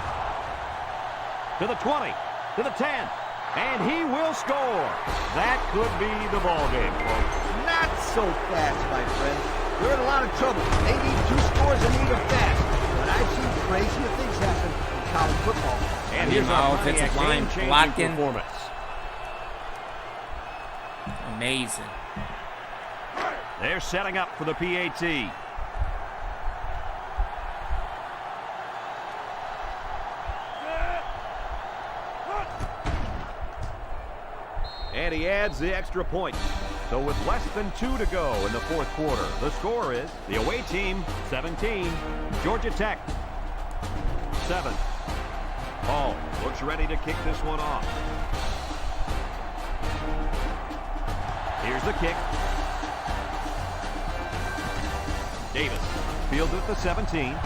To the 20. To the 10. And he will score. That could be the ball game, folks. Not so fast, my friend. They're in a lot of trouble. They need 2 scores and need them fast. But I've seen crazier things happen in college football. And here's our offensive line game-changing blocking. performance. Amazing. They're setting up for the PAT. And he adds the extra point. So with less than 2 to go in the 4th quarter, the score is the away team 17, Georgia Tech 7. Hall looks ready to kick this one off. Here's the kick. Davis fields at the 17.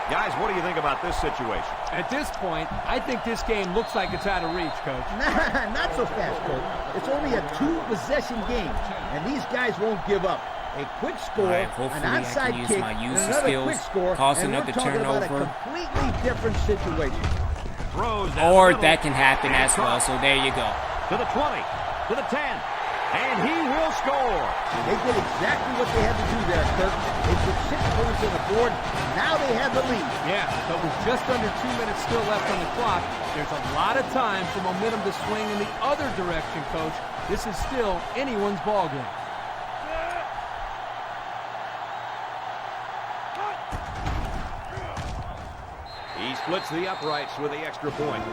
Guys, what do you think about this situation? At this point, I think this game looks like it's out of reach, Coach. Nah, not so fast, Coach. It's only a 2-possession game, and these guys won't give up. A quick score, All right, hopefully an I onside can use kick, my and user another skills, quick score, cause and we're another talking about a turnover. completely different situation. Throws down Or the middle. that can happen as well, so there you go. To the 20, to the 10, and he will score. They did exactly what they had to do there, Kirk. They put 6 points on the board. Now they have the lead. Yeah, but with just under 2 minutes still left on the clock, there's a lot of time for momentum to swing in the other direction, Coach. This is still anyone's ballgame. He splits the uprights with the extra point.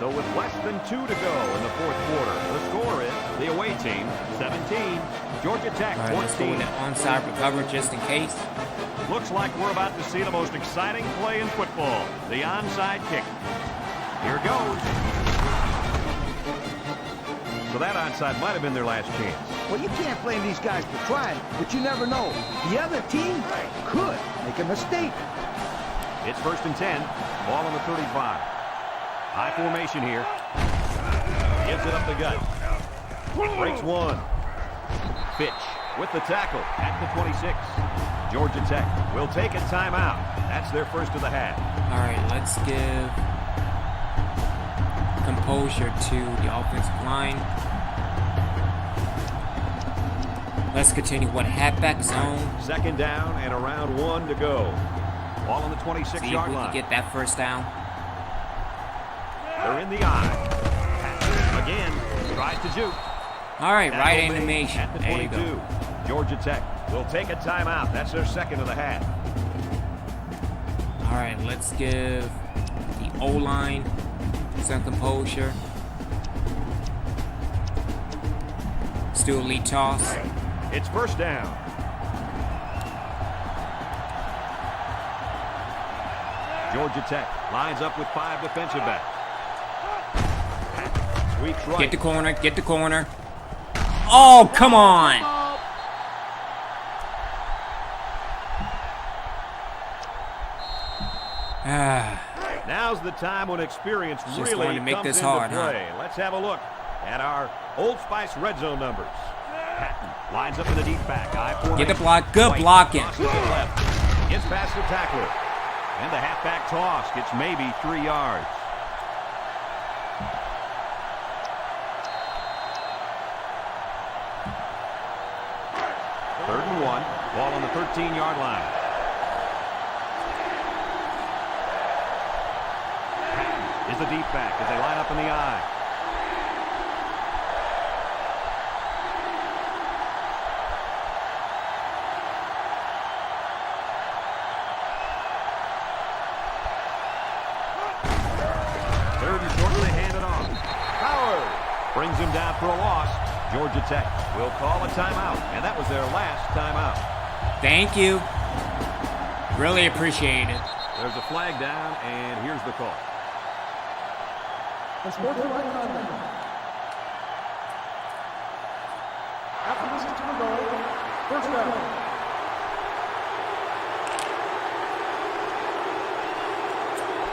So with less than 2 to go in the 4th quarter, the score is the away team 17, Georgia Tech All right, let's go 14. with an onside recovery just in case. Looks like we're about to see the most exciting play in football, the onside kick. Here goes. So that onside might have been their last chance. Well, you can't blame these guys for trying, but you never know. The other team could make a mistake. It's 1st and 10. Ball on the 35. High formation here. Gives it up the gut. Breaks one. Fitch with the tackle at the 26. Georgia Tech will take a timeout. That's their first of the half. All right, let's give composure to the offensive line. Let's continue with halfback zone. 2nd down and around 1 to go. Ball on the See if 26-yard we line. can get that first down. They're in the eye. Again, tries to juke. All right, That right will be animation. At the There you 22. go. Georgia Tech will take a timeout. That's their second of the half. All right, let's give the O-line some composure. Still lead toss. It's 1st down. Georgia Tech lines up with 5 defensive backs. Sweeps right. Get the corner, get the corner. Oh, come on. Now's the time when experience Just really wanted to make comes this into hard, huh? play. Let's have a look at our Old Spice red zone numbers. Patton lines up in the deep back. Eye for Get the block. Good blocking. Tosses it left. Gets past the tackler. And the halfback toss gets maybe 3 yards. Third and 1. Ball on the 13-yard line. Patton is the deep back as they line up in the eye. Third and short, they hand it off. Howard brings him down for a loss. Georgia Tech will call a timeout, and that was their last timeout. Thank you. Really appreciate it. There's a flag down, and here's the call. Unsportsmanlike conduct. After this is to the goal, 1st down.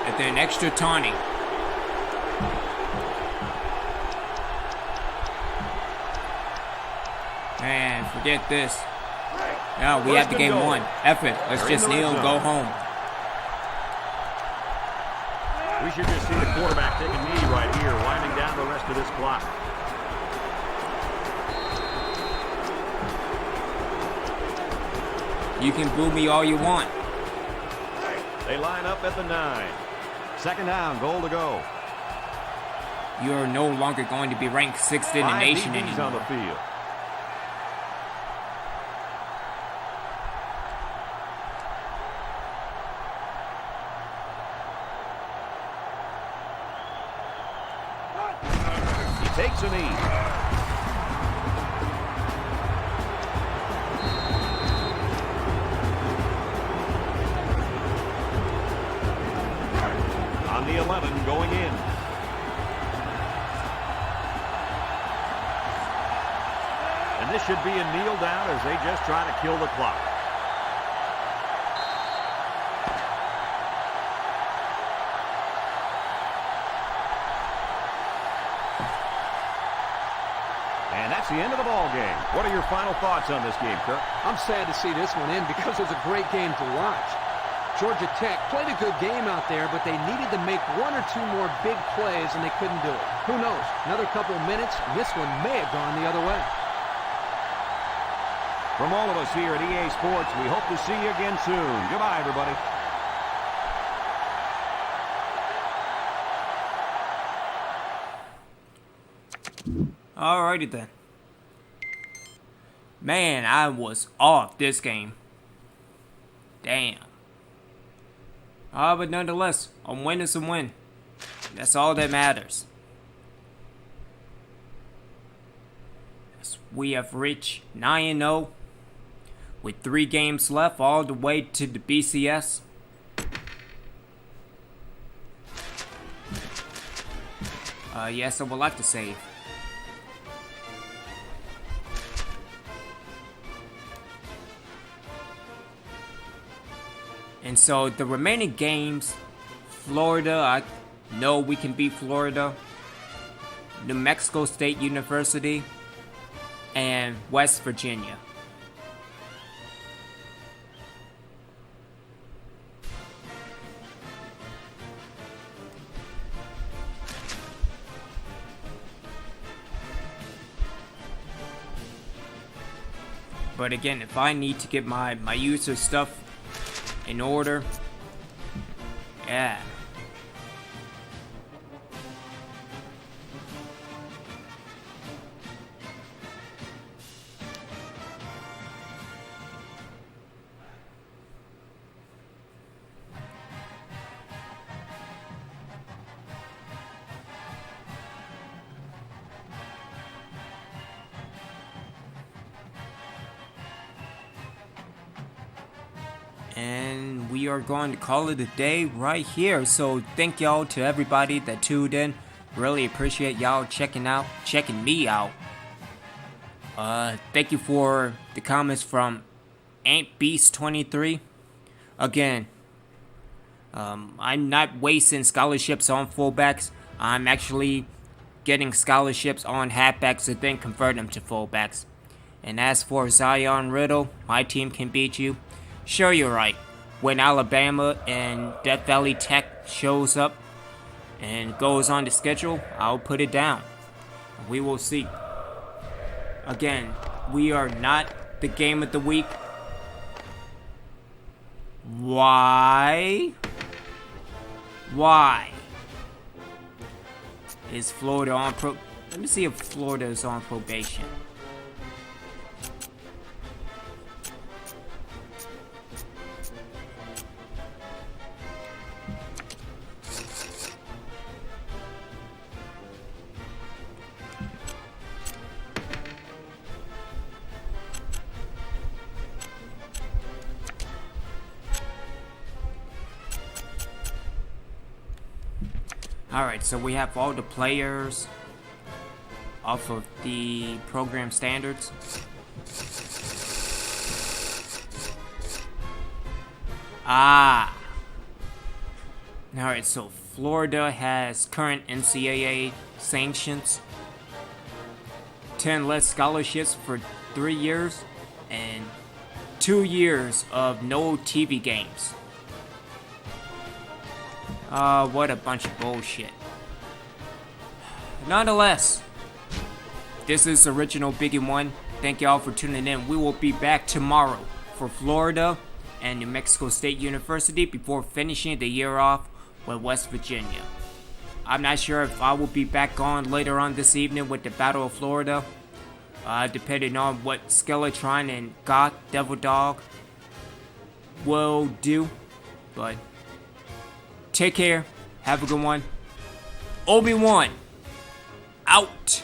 And then extra taunting. Man, forget this. Now we have the game won. F it. Let's just kneel and go home. We should just see the quarterback take a knee right here, winding down the rest of this clock. You can boo me all you want. They line up at the 9. Second down, goal to go. You're no longer going to be ranked 6th in the nation DBs on the anymore. field. He takes a knee. On the 11 going in. And this should be a kneel down as they just try to kill the clock. And that's the end of the ball game. What are your final thoughts on this game, Kirk? I'm sad to see this one end because it was a great game to watch. Georgia Tech played a good game out there, but they needed to make 1 or 2 more big plays, and they couldn't do it. Who knows? Another couple of minutes, and this one may have gone the other way. From all of us here at EA Sports, we hope to see you again soon. Goodbye, everybody. Alrighty then. Man, I was off this game. Damn. But nonetheless, a win is a win. That's all that matters. As we have reached 9-0 with 3 games left all the way to the BCS. Yes, I would like to save. And so the remaining games, Florida, I know we can beat Florida, New Mexico State University, and West Virginia. But again, if I need to get my user stuff in order, yeah. And we are going to call it a day right here. So thank y'all to everybody that tuned in. Really appreciate y'all checking me out. Thank you for the comments from AntBeast23. Again, I'm not wasting scholarships on fullbacks. I'm actually getting scholarships on halfbacks and then convert them to fullbacks. And as for Zion Riddle, my team can beat you. Sure, you're right. When Alabama and Death Valley Tech shows up and goes on the schedule, I'll put it down. We will see. Again, we are not the game of the week. Why? Why is Florida on Let me see if Florida is on probation. Alright, so we have all the players off of the program standards. Alright, so Florida has current NCAA sanctions, 10 less scholarships for 3 years, and 2 years of no TV games. What a bunch of bullshit. Nonetheless, this is Original Biggie 1. Thank y'all for tuning in. We will be back tomorrow for Florida and New Mexico State University before finishing the year off with West Virginia. I'm not sure if I will be back on later on this evening with the Battle of Florida, depending on what Skeletron and DevilDog will do. But take care. Have a good one. Obi-Wan out.